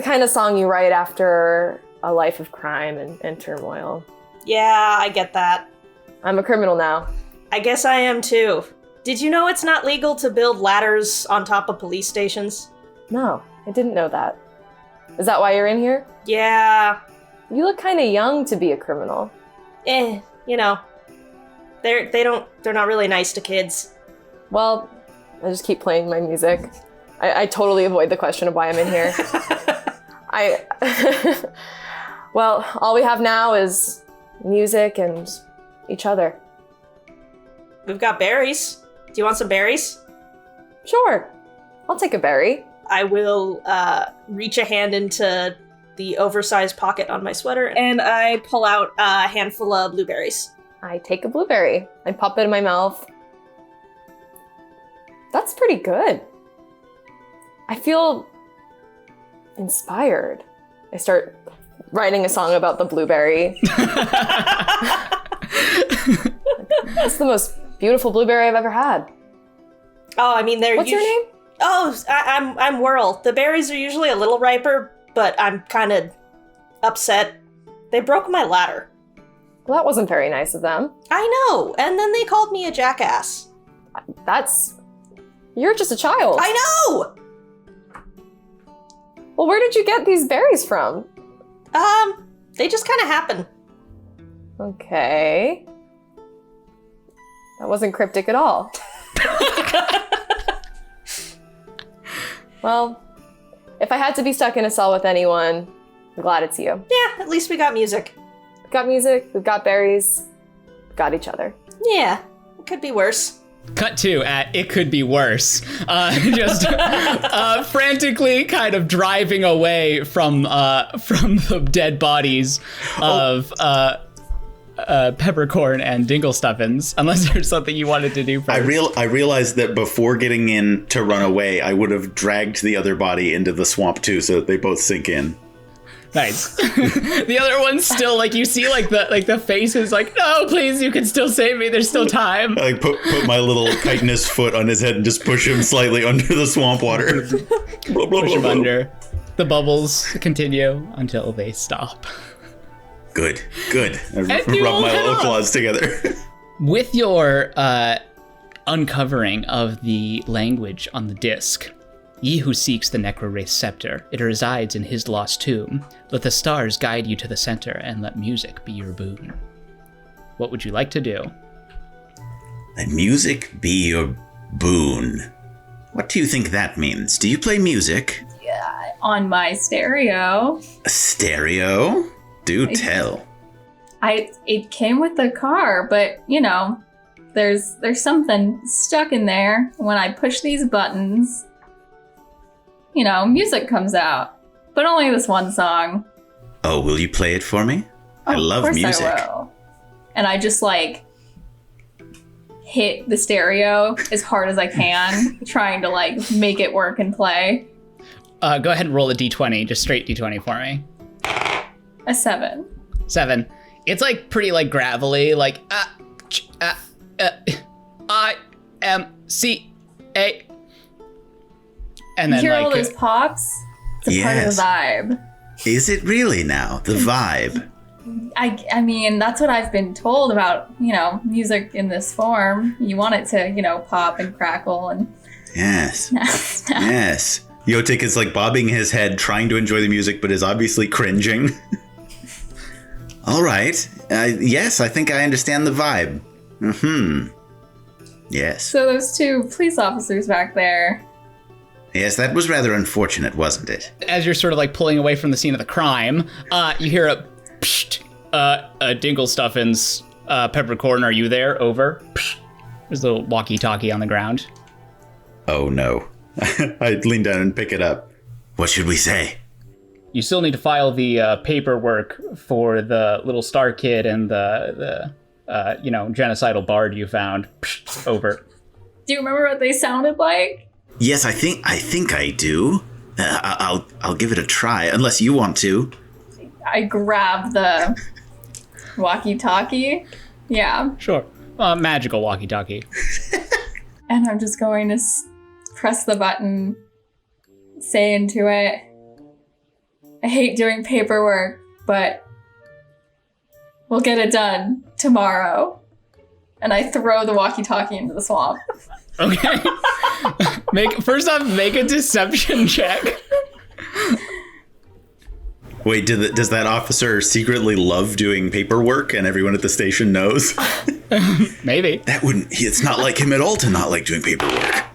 kind of song you write after a life of crime and turmoil. Yeah, I get that. I'm a criminal now. I guess I am too. Did you know it's not legal to build ladders on top of police stations? No, I didn't know that. Is that why you're in here? Yeah. You look kind of young to be a criminal. You know. They're not really nice to kids. Well, I just keep playing my music. I totally avoid the question of why I'm in here. Well, all we have now is music and each other. We've got berries. Do you want some berries? Sure. I'll take a berry. I will reach a hand into the oversized pocket on my sweater, and I pull out a handful of blueberries. I take a blueberry. I pop it in my mouth. That's pretty good. I feel inspired. I start writing a song about the blueberry. It's the most beautiful blueberry I've ever had. Oh, I mean, What's your name? Oh, I'm Whirl. The berries are usually a little riper, but I'm kind of upset. They broke my ladder. Well, that wasn't very nice of them. I know, and then they called me a jackass. You're just a child. I know! Well, where did you get these berries from? They just kind of happen. Okay. That wasn't cryptic at all. Well, if I had to be stuck in a cell with anyone, I'm glad it's you. Yeah, at least we got music. We've got music, we've got berries, we've got each other. Yeah, it could be worse. Cut to at it could be worse. Just frantically kind of driving away from the dead bodies of Peppercorn and Dinglestuffins, unless there's something you wanted to do first. I realized that before getting in to run away, I would have dragged the other body into the swamp too, so that they both sink in. Nice. The other one's still like, you see like the face is like, no, please, you can still save me. There's still time. I put my little chitinous foot on his head and just push him slightly under the swamp water. Push him under. The bubbles continue until they stop. Good. I rub my little claws together. With your uncovering of the language on the disc, ye who seeks the NecroWraith scepter, it resides in his lost tomb. Let the stars guide you to the center, and let music be your boon. What would you like to do? Let music be your boon. What do you think that means? Do you play music? Yeah, on my stereo. A stereo? Do tell. It came with the car, but you know, there's something stuck in there. When I push these buttons, you know, music comes out. But only this one song. Oh, will you play it for me? I love music. I will. And I just like hit the stereo as hard as I can, trying to like make it work and play. Go ahead and roll a d20, just straight d20 for me. A 7. 7. It's like pretty like gravelly, like I M C A. And then you hear like all those pops? It's a part of the vibe. Is it really now? The vibe? I mean, that's what I've been told about, you know, music in this form. You want it to, you know, pop and crackle and yes. snap. Yes. Yotick is like bobbing his head, trying to enjoy the music, but is obviously cringing. All right. Yes, I think I understand the vibe. Yes. So those two police officers back there. Yes, that was rather unfortunate, wasn't it? As you're sort of like pulling away from the scene of the crime, you hear a psht, Dinglestuffins, Peppercorn, are you there? Over. Psht. There's a little walkie-talkie on the ground. Oh no. I lean down and pick it up. What should we say? You still need to file the paperwork for the little star kid and the genocidal bard you found. Psht, over. Do you remember what they sounded like? Yes, I think I do. I'll give it a try, unless you want to. I grab the walkie-talkie. Yeah. Sure. Magical walkie-talkie. And I'm just going to press the button, say into it, I hate doing paperwork, but we'll get it done tomorrow. And I throw the walkie-talkie into the swamp. Okay. Make a deception check. Wait, does that officer secretly love doing paperwork and everyone at the station knows? Maybe. It's not like him at all to not like doing paperwork.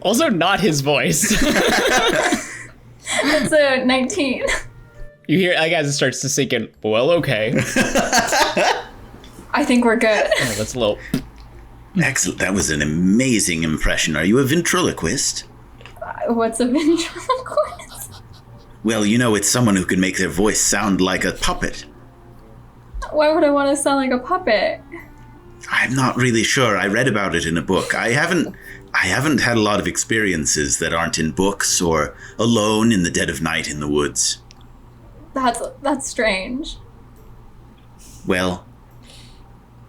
Also not his voice. That's a 19. You hear, I guess it starts to sink in. Well, okay. I think we're good. Oh, that's a little... Excellent. That was an amazing impression. Are you a ventriloquist? What's a ventriloquist? Well, it's someone who can make their voice sound like a puppet. Why would I want to sound like a puppet? I'm not really sure. I read about it in a book. I haven't had a lot of experiences that aren't in books or alone in the dead of night in the woods. That's strange. Well,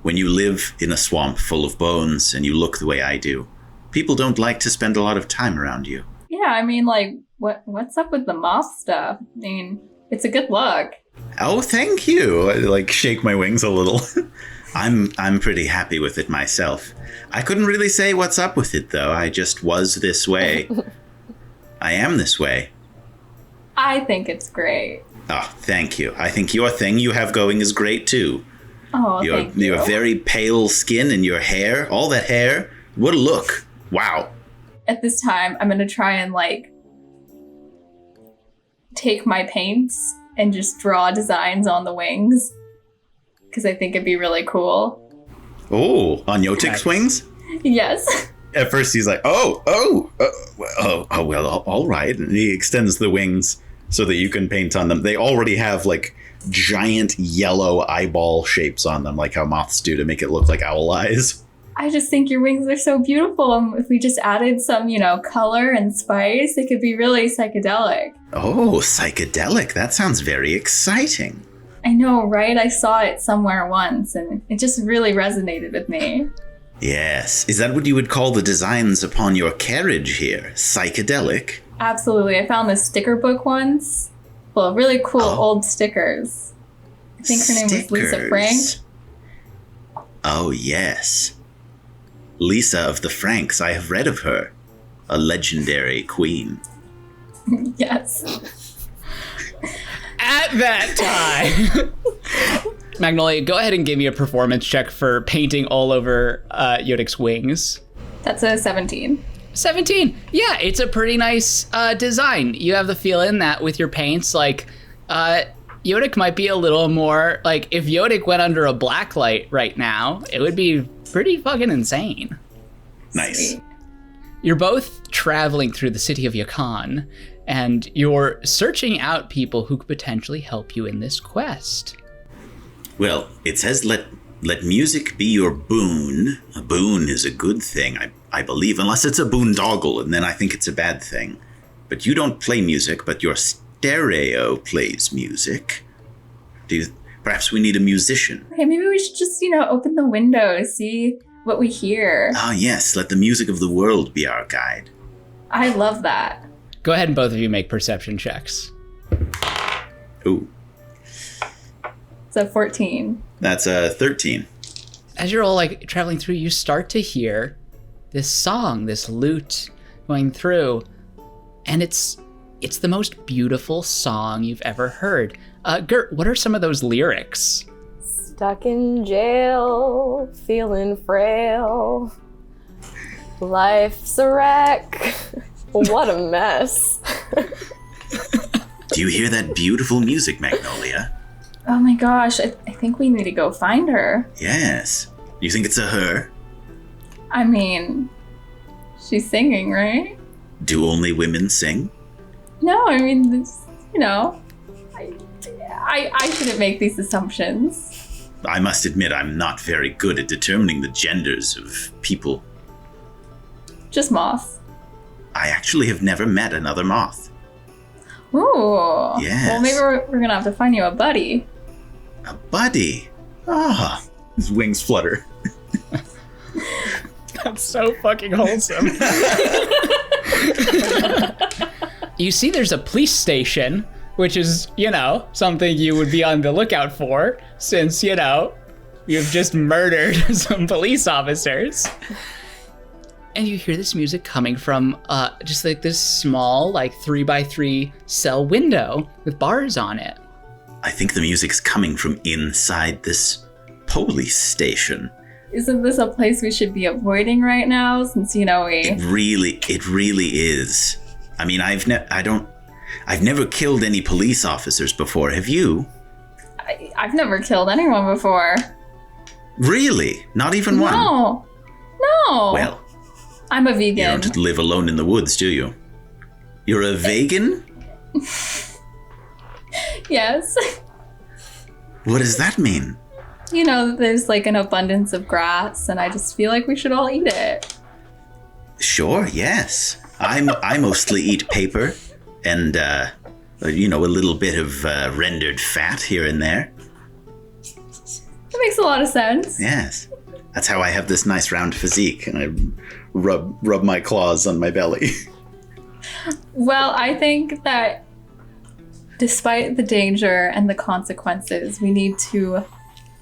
when you live in a swamp full of bones and you look the way I do, people don't like to spend a lot of time around you. Yeah, I mean, like, what's up with the moth stuff? I mean, it's a good look. Oh, thank you. I shake my wings a little. I'm pretty happy with it myself. I couldn't really say what's up with it, though. I just was this way. I am this way. I think it's great. Oh, thank you. I think your thing you have going is great, too. Oh, thank you. Your very pale skin and your hair, all that hair. What a look. Wow. At this time, I'm going to try and, take my paints and just draw designs on the wings. Because I think it'd be really cool. Oh, on Yotick's wings? Yes. At first he's like, well, all right. And he extends the wings so that you can paint on them. They already have giant yellow eyeball shapes on them, like how moths do to make it look like owl eyes. I just think your wings are so beautiful. If we just added some, color and spice, it could be really psychedelic. Oh, psychedelic. That sounds very exciting. I know, right? I saw it somewhere once, and it just really resonated with me. Yes. Is that what you would call the designs upon your carriage here? Psychedelic? Absolutely. I found this sticker book once. Well, really cool old stickers. I think her name was Lisa Frank. Oh, yes. Lisa of the Franks. I have read of her. A legendary queen. Yes. At that time, Magnolia, go ahead and give me a performance check for painting all over Yotick's wings. That's a 17. 17. Yeah, it's a pretty nice design. You have the feeling that with your paints, Yotick might be a little more, if Yotick went under a black light right now, it would be pretty fucking insane. Nice. Sweet. You're both traveling through the city of Yukon, and you're searching out people who could potentially help you in this quest. Well, it says let music be your boon. A boon is a good thing, I believe, unless it's a boondoggle, and then I think it's a bad thing. But you don't play music, but your stereo plays music. Perhaps we need a musician. Okay, maybe we should just, open the window, see what we hear. Ah, yes, let the music of the world be our guide. I love that. Go ahead and both of you make perception checks. Ooh. So 14. That's a 13. As you're all traveling through, you start to hear this song, this lute going through, and it's the most beautiful song you've ever heard. Gert, what are some of those lyrics? Stuck in jail, feeling frail. Life's a wreck. What a mess. Do you hear that beautiful music, Magnolia? Oh my gosh, I think we need to go find her. Yes. You think it's a her? I mean, she's singing, right? Do only women sing? No, I mean, this, I shouldn't make these assumptions. I must admit I'm not very good at determining the genders of people. Just moths. I actually have never met another moth. Ooh. Yes. Well, maybe we're gonna have to find you a buddy. A buddy? Ah. His wings flutter. That's so fucking wholesome. You see there's a police station, which is, something you would be on the lookout for, since, you've just murdered some police officers. And you hear this music coming from just this small, 3x3 cell window with bars on it. I think the music's coming from inside this police station. Isn't this a place we should be avoiding right now? Since It really is. I mean, I've never killed any police officers before. Have you? I've never killed anyone before. Really? Not even one? No. Well, I'm a vegan. you don't live alone in the woods, do you? You're a vegan? Yes. What does that mean? There's like an abundance of grass, and I just feel like we should all eat it. Sure, yes. I mostly eat paper and, a little bit of rendered fat here and there. That makes a lot of sense. Yes. That's how I have this nice round physique, and I rub my claws on my belly. Well, I think that despite the danger and the consequences, we need to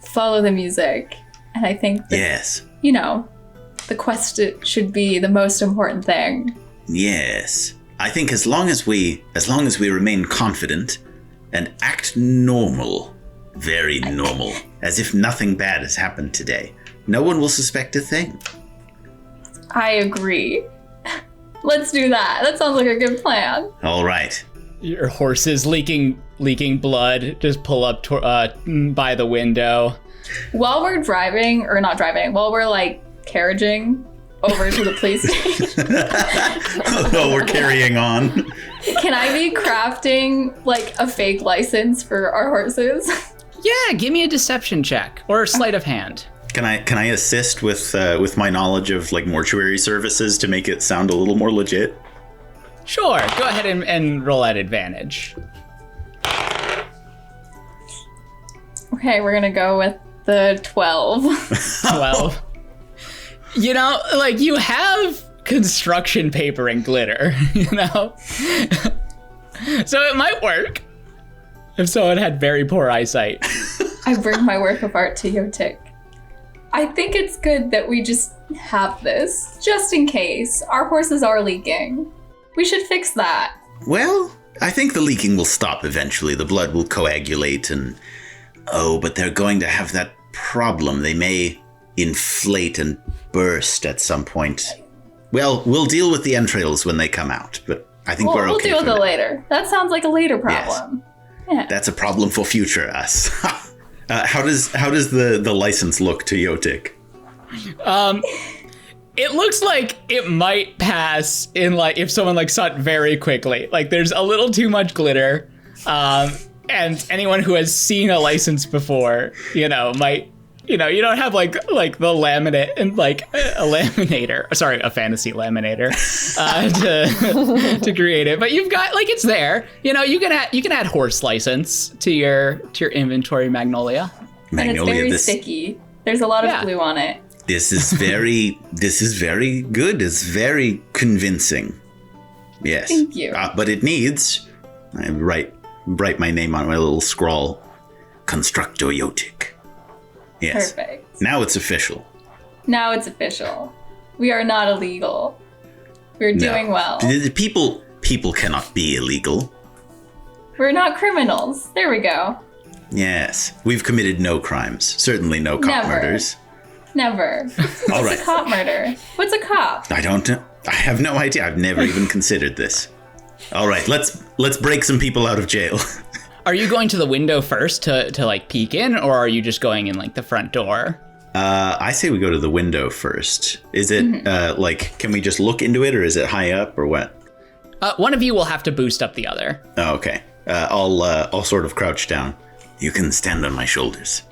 follow the music. And I think that, Yes. The quest should be the most important thing. Yes. I think as long as we remain confident and act normal, very normal, as if nothing bad has happened today, no one will suspect a thing. I agree. Let's do that. That sounds like a good plan. All right. Your horse is leaking blood. Just pull up by the window. While we're while we're like carriaging over to the police station. Oh, we're carrying on. Can I be crafting like a fake license for our horses? Yeah, give me a deception check or a sleight of hand. Can I assist with my knowledge of like mortuary services to make it sound a little more legit? Sure, go ahead and roll at advantage. Okay, we're gonna go with the 12. 12. You have construction paper and glitter, So it might work if someone had very poor eyesight. I bring my work of art to Yotick. I think it's good that we just have this, just in case. Our horses are leaking. We should fix that. Well, I think the leaking will stop eventually. The blood will coagulate but they're going to have that problem. They may inflate and burst at some point. Well, we'll deal with the entrails when they come out, but I think we're okay. We'll deal with it later. That sounds like a later problem. Yes. Yeah. That's a problem for future us. How does the license look to Yotick? It looks like it might pass in if someone saw it very quickly. There's a little too much glitter. And anyone who has seen a license before, might, you don't have the laminate and a laminator, sorry, a fantasy laminator to create it. But you've got it's there. You can add horse license to your inventory, Magnolia. And it's very sticky. There's a lot of glue on it. This is very good. It's very convincing. Yes. Thank you. But it needs, I write my name on my little scroll, Constructor Yotick. Yes. Perfect. Now it's official. We are not illegal. We're doing well. People cannot be illegal. We're not criminals. There we go. Yes. We've committed no crimes. Certainly no cop murders. Never. All right. What's a cop murder? What's a cop? I don't know. I have no idea. I've never even considered this. All right, let's break some people out of jail. Are you going to the window first to peek in, or are you just going in the front door? I say we go to the window first. Is it can we just look into it, or is it high up, or what? One of you will have to boost up the other. Oh, okay. I'll sort of crouch down. You can stand on my shoulders.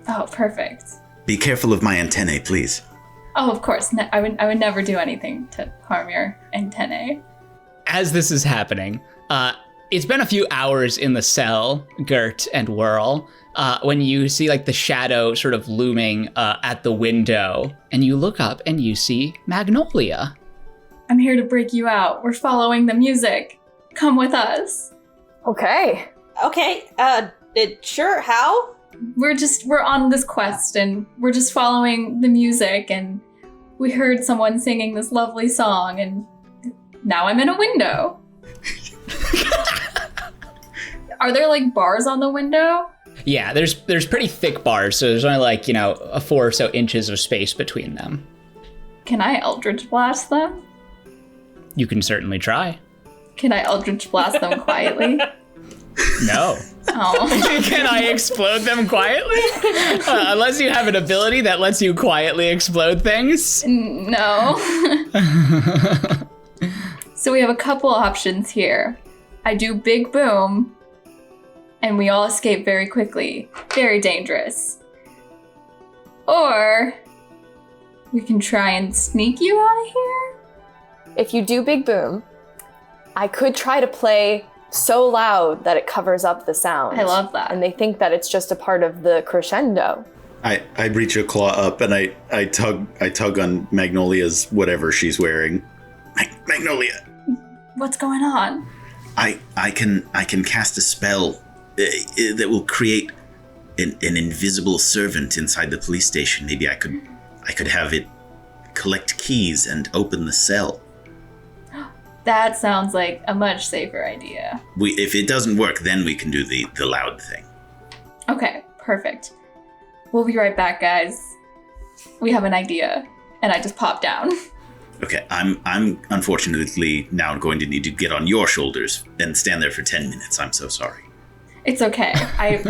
Oh, perfect. Be careful of my antennae, please. Oh, of course. I would never do anything to harm your antennae. As this is happening, it's been a few hours in the cell, Gert and Whirl, when you see the shadow sort of looming at the window, and you look up and you see Magnolia. I'm here to break you out. We're following the music. Come with us. Okay. Okay, sure, how? We're on this quest, and we're just following the music, and we heard someone singing this lovely song, and now I'm in a window. Are there like bars on the window? Yeah, there's pretty thick bars, so there's only like, a 4 or so inches of space between them. Can I Eldritch Blast them? You can certainly try. Can I Eldritch Blast them quietly? No. Oh. Can I explode them quietly? Unless you have an ability that lets you quietly explode things? No. So we have a couple options here. I do Big Boom, and we all escape very quickly. Very dangerous. Or we can try and sneak you out of here? If you do Big Boom, I could try to play so loud that it covers up the sound. I love that. And they think that it's just a part of the crescendo. I reach a claw up and I tug on Magnolia's whatever she's wearing. Magnolia, What's going on? I can cast a spell that will create an invisible servant inside the police station. Maybe I could have it collect keys and open the cell. That sounds like a much safer idea. If it doesn't work, then we can do the loud thing. Okay, perfect. We'll be right back, guys. We have an idea. And I just pop down. Okay, I'm unfortunately now going to need to get on your shoulders and stand there for 10 minutes. I'm so sorry. It's okay. I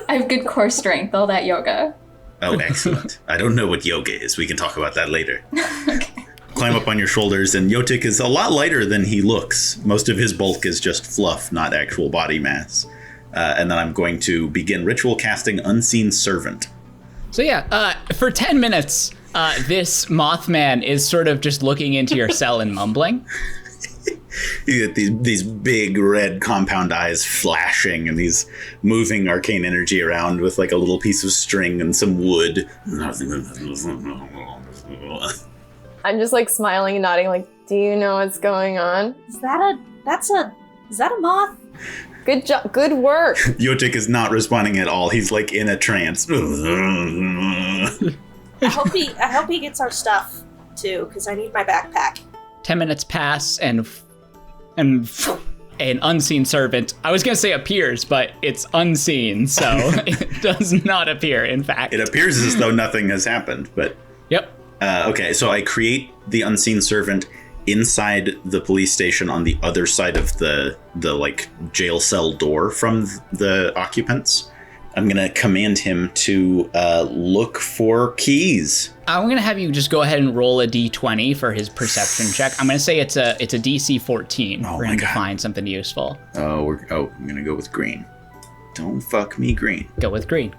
have good core strength, all that yoga. Oh, excellent. I don't know what yoga is. We can talk about that later. Okay. Climb up on your shoulders, and Yotick is a lot lighter than he looks. Most of his bulk is just fluff, not actual body mass. And then I'm going to begin ritual casting Unseen Servant. So for 10 minutes, this Mothman is sort of just looking into your cell and mumbling. You get these big red compound eyes flashing, and he's moving arcane energy around with like a little piece of string and some wood. I'm just like smiling and nodding like, do you know what's going on? Is that a moth? Good job. Good work. Yotick is not responding at all. He's like in a trance. I hope he gets our stuff too, because I need my backpack. 10 minutes pass and an unseen servant, I was going to say appears, but it's unseen, so it does not appear, in fact. It appears as though nothing has happened, but... Yep. Okay, so I create the unseen servant inside the police station on the other side of the like jail cell door from the occupants. I'm going to command him to look for keys. I'm going to have you just go ahead and roll a d20 for his perception check. I'm going to say it's a DC 14 for him to find something useful. I'm going to go with green. Don't fuck me, green. Go with green.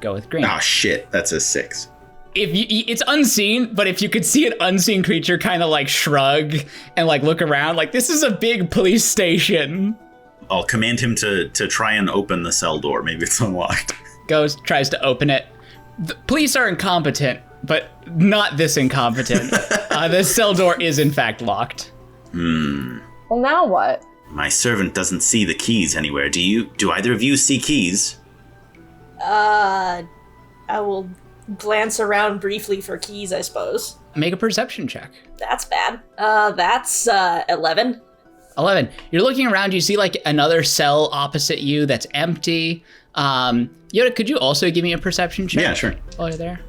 Oh, shit. That's a 6. It's unseen, but if you could see an unseen creature kind of like shrug and like look around, like this is a big police station. I'll command him to try and open the cell door. Maybe it's unlocked. Goes, tries to open it. The police are incompetent, but not this incompetent. The cell door is in fact locked. Well, now what? My servant doesn't see the keys anywhere. Do either of you see keys? I will glance around briefly for keys, I suppose. Make a perception check. That's bad. That's 11. 11. You're looking around, you see like another cell opposite you that's empty. Yoda, could you also give me a perception check? Yeah, sure. While you're there.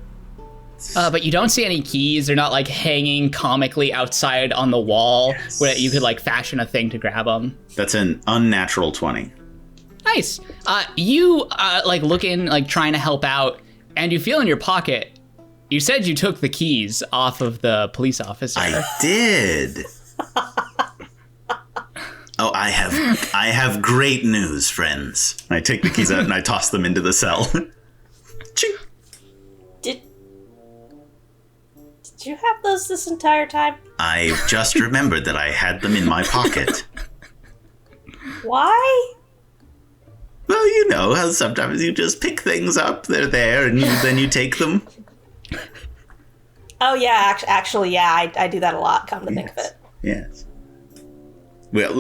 But you don't see any keys. They're not like hanging comically outside on the wall where you could like fashion a thing to grab them. That's an unnatural 20. Nice. You like looking, like trying to help out, and you feel in your pocket, you said you took the keys off of the police officer. I did. Oh, I have great news, friends. I take the keys out and I toss them into the cell. Ching. Did you have those this entire time? I just remembered that I had them in my pocket. Why? Well, you know how sometimes you just pick things up, they're there, and then you take them. Oh, yeah, actually, yeah, I do that a lot, come to think of it. Yes. Well,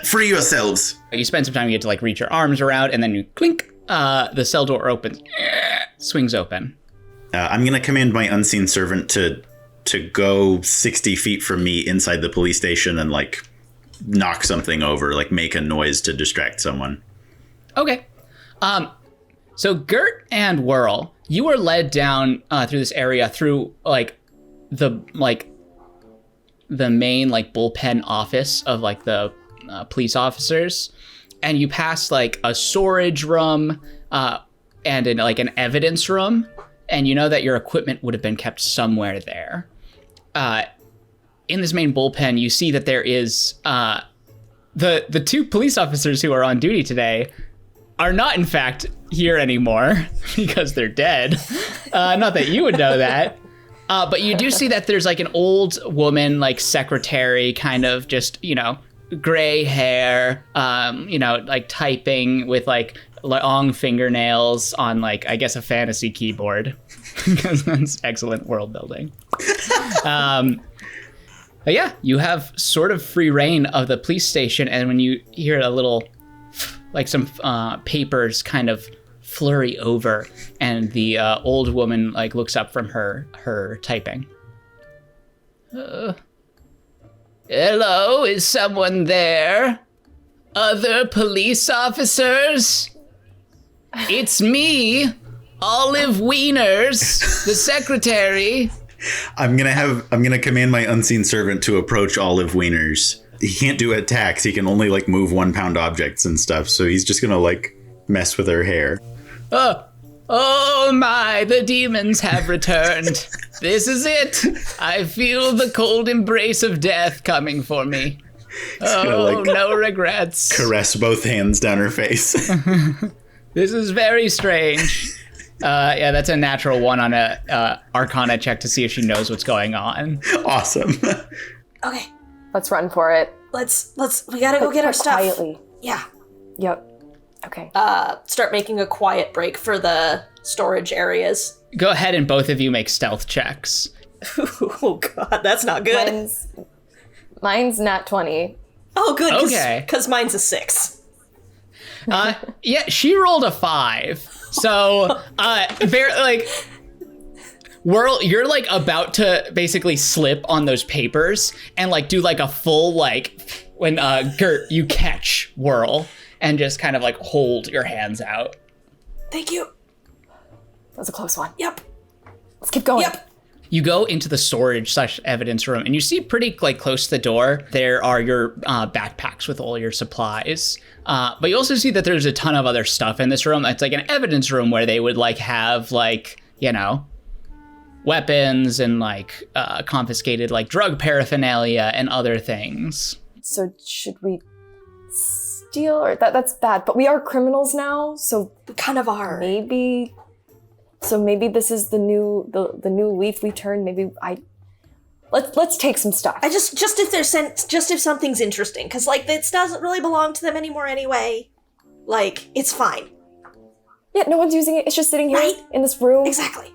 free yourselves. You spend some time, you get to like reach your arms around, and then you clink, the cell door opens, swings open. I'm going to command my unseen servant to go 60 feet from me inside the police station and like knock something over, like make a noise to distract someone. Okay. So Gert and Whirl, you were led down through this area through the main like bullpen office of like the police officers, and you pass like a storage room and an evidence room, and you know that your equipment would have been kept somewhere there. In this main bullpen, you see that there is the two police officers who are on duty today are not in fact here anymore because they're dead. Not that you would know that. But you do see that there's like an old woman, like secretary, kind of just, gray hair, like typing with like long fingernails on like, I guess, a fantasy keyboard because that's excellent world building. But yeah, you have sort of free reign of the police station. And when you hear a little, like some papers kind of flurry over, and the old woman like looks up from her typing. Hello, is someone there? Other police officers? It's me, Olive Wieners, the secretary. I'm gonna command my unseen servant to approach Olive Wieners. He can't do attacks. He can only like move 1 pound objects and stuff. So he's just gonna like mess with her hair. Oh my, the demons have returned. This is it. I feel the cold embrace of death coming for me. No regrets. Caress both hands down her face. This is very strange. Yeah, that's a natural 1 on a Arcana check to see if she knows what's going on. Awesome. Okay. Let's run for it. We gotta go get our stuff. Quietly. Yeah. Yep. Okay. Start making a quiet break for the storage areas. Go ahead and both of you make stealth checks. Oh god, that's not good. Mine's nat 20. Oh good, okay. Because mine's a 6. Yeah, she rolled a 5. So, very like, Whirl, you're like about to basically slip on those papers and like do like a full like when Gert, you catch Whirl and just kind of like hold your hands out. Thank you. That was a close one. Yep. Let's keep going. Yep. You go into the storage/evidence room, and you see pretty like close to the door, there are your backpacks with all your supplies. But you also see that there's a ton of other stuff in this room. It's like an evidence room where they would like have like, weapons and like confiscated like drug paraphernalia and other things. So should we steal? Or that's bad, but we are criminals now, so we kind of are. Maybe this is the new leaf we turn. Let's take some stuff. Just if something's interesting, because like this doesn't really belong to them anymore anyway. Like it's fine. Yeah, no one's using it. It's just sitting here in this room. Exactly.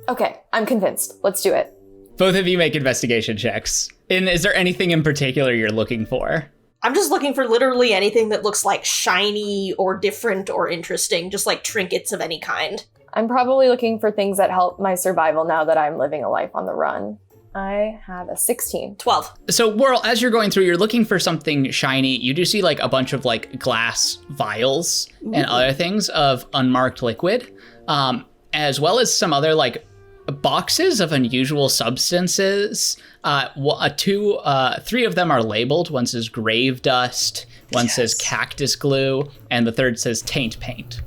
Okay, I'm convinced. Let's do it. Both of you make investigation checks. And is there anything in particular you're looking for? I'm just looking for literally anything that looks like shiny or different or interesting, just like trinkets of any kind. I'm probably looking for things that help my survival now that I'm living a life on the run. I have a 16. 12. So, Whirl, as you're going through, you're looking for something shiny. You do see like a bunch of like glass vials and other things of unmarked liquid, as well as some other like boxes of unusual substances. 3 of them are labeled. One says grave dust, one says cactus glue, and the third says taint paint.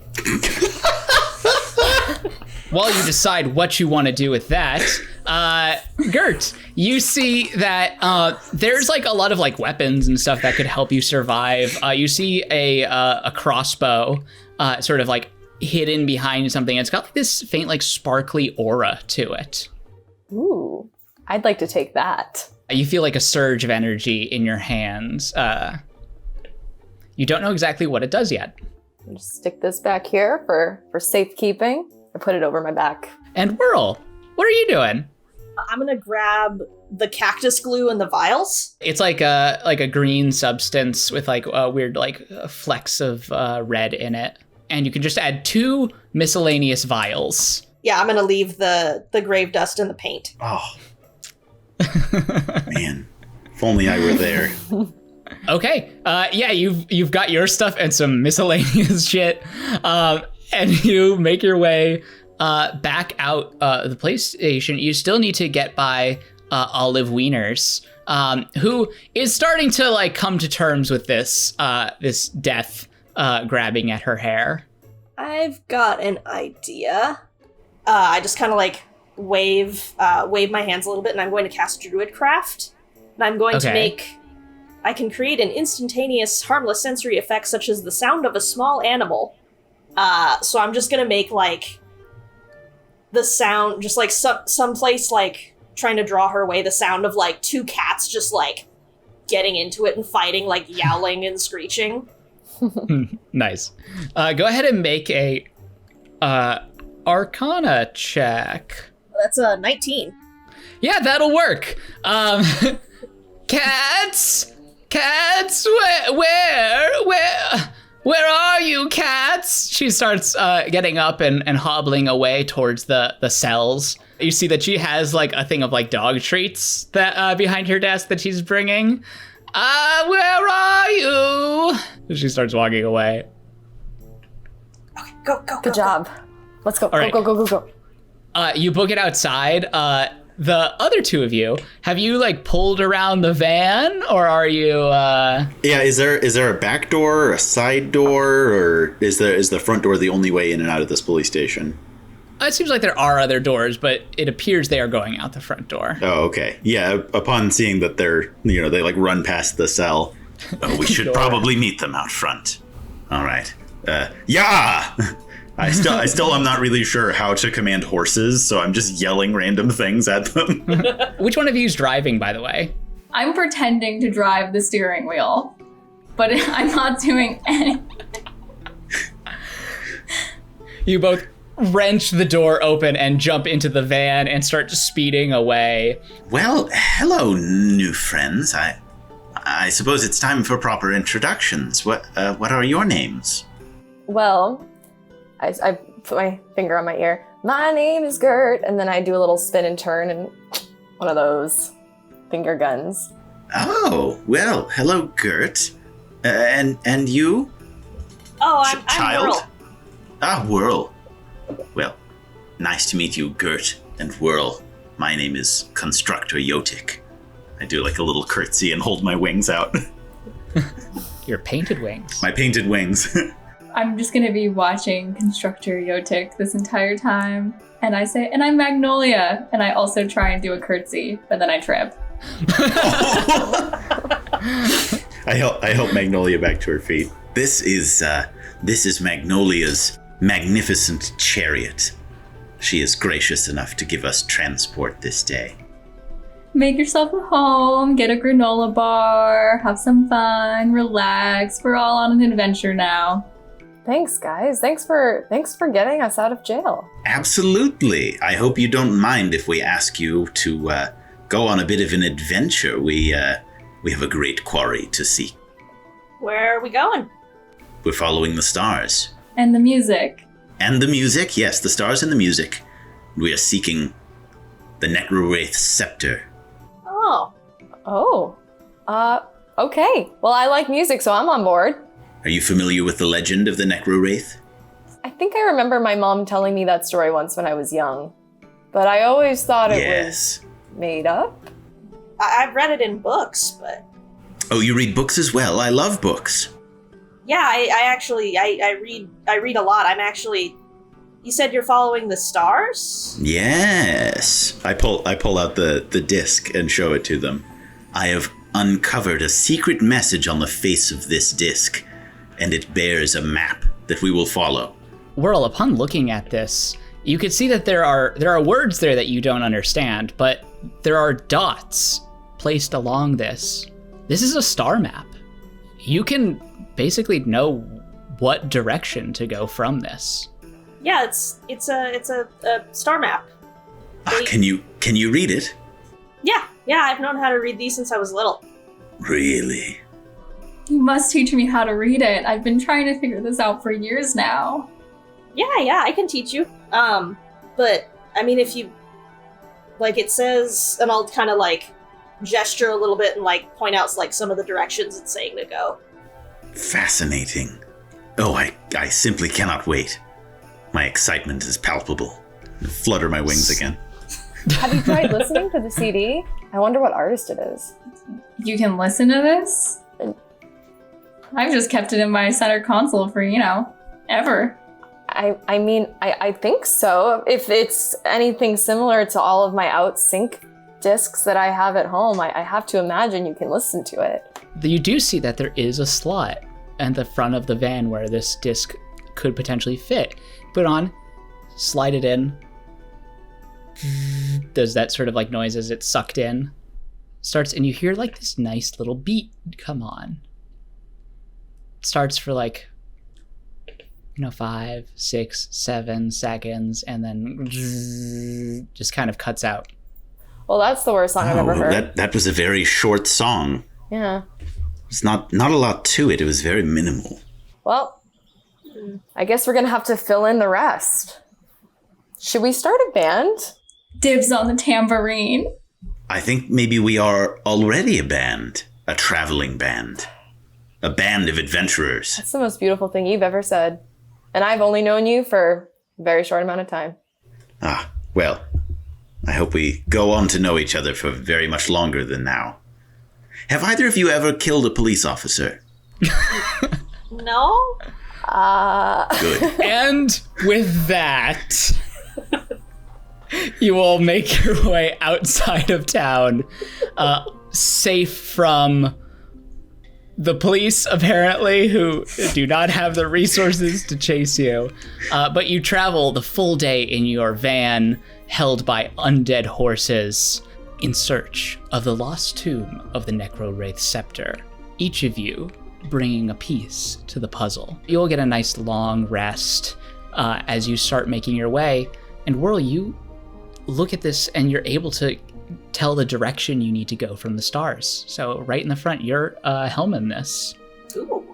While you decide what you want to do with that, Gert, you see that there's like a lot of like weapons and stuff that could help you survive. You see a crossbow sort of like hidden behind something. It's got like this faint like sparkly aura to it. Ooh, I'd like to take that. You feel like a surge of energy in your hands. You don't know exactly what it does yet. I'll just stick this back here for safekeeping. I put it over my back. And Whirl, what are you doing? I'm gonna grab the cactus glue and the vials. It's like a green substance with like a weird like flecks of red in it. And you can just add 2 miscellaneous vials. Yeah, I'm gonna leave the grave dust and the paint. Oh. Man. If only I were there. Okay. Yeah, you've got your stuff and some miscellaneous shit. And you make your way back out the police station. You still need to get by Olive Wieners, who is starting to like come to terms with this death grabbing at her hair. I've got an idea. I just kind of like wave my hands a little bit, and I'm going to cast Druidcraft. And I'm going to I can create an instantaneous, harmless sensory effect, such as the sound of a small animal. So I'm just gonna make like the sound, just like someplace like trying to draw her away, the sound of like two cats just like getting into it and fighting, like yowling and screeching. Nice. Go ahead and make a Arcana check. That's a 19. Yeah, that'll work. Cats, where are you, cats? She starts getting up and hobbling away towards the cells. You see that she has like a thing of like dog treats that behind her desk that she's bringing. Where are you? She starts walking away. Okay, go. Good job. Let's go. All right. Go. You book it outside. The other two of you, have you like pulled around the van, or are you? Yeah, is there a back door or a side door, or is the front door the only way in and out of this police station? It seems like there are other doors, but it appears they are going out the front door. Oh, okay. Yeah, upon seeing that they like run past the cell. Oh, we should probably meet them out front. All right. Yeah! I still am not really sure how to command horses, so I'm just yelling random things at them. Which one of you is driving, by the way? I'm pretending to drive the steering wheel, but I'm not doing anything. You both wrench the door open and jump into the van and start speeding away. Well, hello, new friends. I suppose it's time for proper introductions. What are your names? Well, I put my finger on my ear. My name is Gert, and then I do a little spin and turn and one of those finger guns. Oh, well, hello, Gert. And you? Oh, I'm Child? Whirl. Ah, Whirl. Well, nice to meet you, Gert and Whirl. My name is Constructor Yotick. I do like a little curtsy and hold my wings out. Your painted wings. My painted wings. I'm just gonna be watching Constructor Yotick this entire time, and I say, and I'm Magnolia, and I also try and do a curtsy, but then I trip. I help Magnolia back to her feet. This is Magnolia's magnificent chariot. She is gracious enough to give us transport this day. Make yourself at home, get a granola bar, have some fun, relax. We're all on an adventure now. Thanks, guys. Thanks for getting us out of jail. Absolutely. I hope you don't mind if we ask you to go on a bit of an adventure. We have a great quarry to seek. Where are we going? We're following the stars. And the music. And the music, yes, the stars and the music. We are seeking the NecroWraith Scepter. Oh. Okay. Well, I like music, so I'm on board. Are you familiar with the legend of the NecroWraith? I think I remember my mom telling me that story once when I was young, but I always thought it was made up. I've read it in books, but... Oh, you read books as well? I love books. Yeah, I read a lot. I'm actually... You said you're following the stars? Yes. I pull out the disc and show it to them. I have uncovered a secret message on the face of this disc, and it bears a map that we will follow. Whirl, upon looking at this, you could see that there are words there that you don't understand, but there are dots placed along this. This is a star map. You can basically know what direction to go from this. Yeah, it's a star map. Can you read it? Yeah, I've known how to read these since I was little. Really? You must teach me how to read it. I've been trying to figure this out for years now. Yeah, I can teach you. But, I mean, if you... Like, it says... And I'll kind of, like, gesture a little bit and like point out like some of the directions it's saying to go. Fascinating. Oh, I simply cannot wait. My excitement is palpable. I flutter my wings again. Have you tried listening to the CD? I wonder what artist it is. You can listen to this? I've just kept it in my center console for, ever. I mean, I think so. If it's anything similar to all of my OutSync discs that I have at home, I have to imagine you can listen to it. You do see that there is a slot at the front of the van where this disc could potentially fit. Put it on, slide it in. Does that sort of like noise as it's sucked in. Starts, and you hear like this nice little beat come on. It starts for like 5, 6, 7 seconds, and then just kind of cuts out. Well, that's the worst song I've ever heard. That was a very short song. Yeah. It's not a lot to it. It was very minimal. Well, I guess we're gonna have to fill in the rest. Should we start a band? Dibs on the tambourine. I think maybe we are already a band. A traveling band. A band of adventurers. That's the most beautiful thing you've ever said. And I've only known you for a very short amount of time. Ah, well, I hope we go on to know each other for very much longer than now. Have either of you ever killed a police officer? No? Good. And with that, you all make your way outside of town, safe from the police, apparently, who do not have the resources to chase you. But you travel the full day in your van, held by undead horses, in search of the lost tomb of the NecroWraith Scepter. Each of you bringing a piece to the puzzle. You'll get a nice long rest as you start making your way. And Whirl, you look at this and you're able to tell the direction you need to go from the stars. So right in the front, you're helming this. Ooh.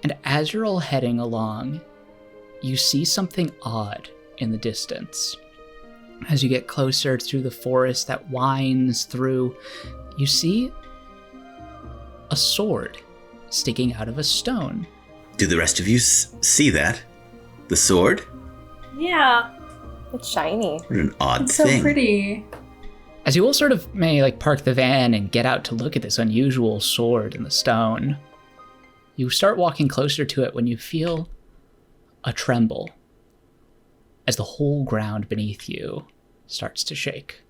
And as you're all heading along, you see something odd in the distance. As you get closer through the forest that winds through, you see a sword sticking out of a stone. Do the rest of you see that? The sword? Yeah. It's shiny. What an odd It's thing. so pretty. As you all sort of may park the van and get out to look at this unusual sword in the stone, you start walking closer to it when you feel a tremble as the whole ground beneath you starts to shake.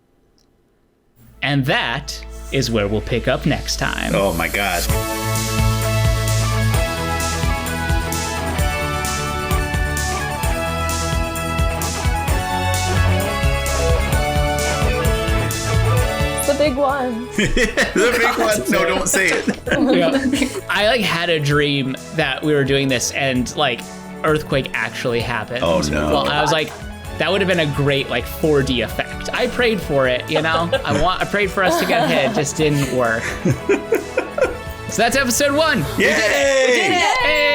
And that is where we'll pick up next time. Oh my god. The big one. The big one. No, don't say it. Yeah. I had a dream that we were doing this and earthquake actually happened. Oh, no. Well, I was like, that would have been a great 4D effect. I prayed for it, I prayed for us to get hit, it just didn't work. So that's episode 1. Yay! We did it! Hey!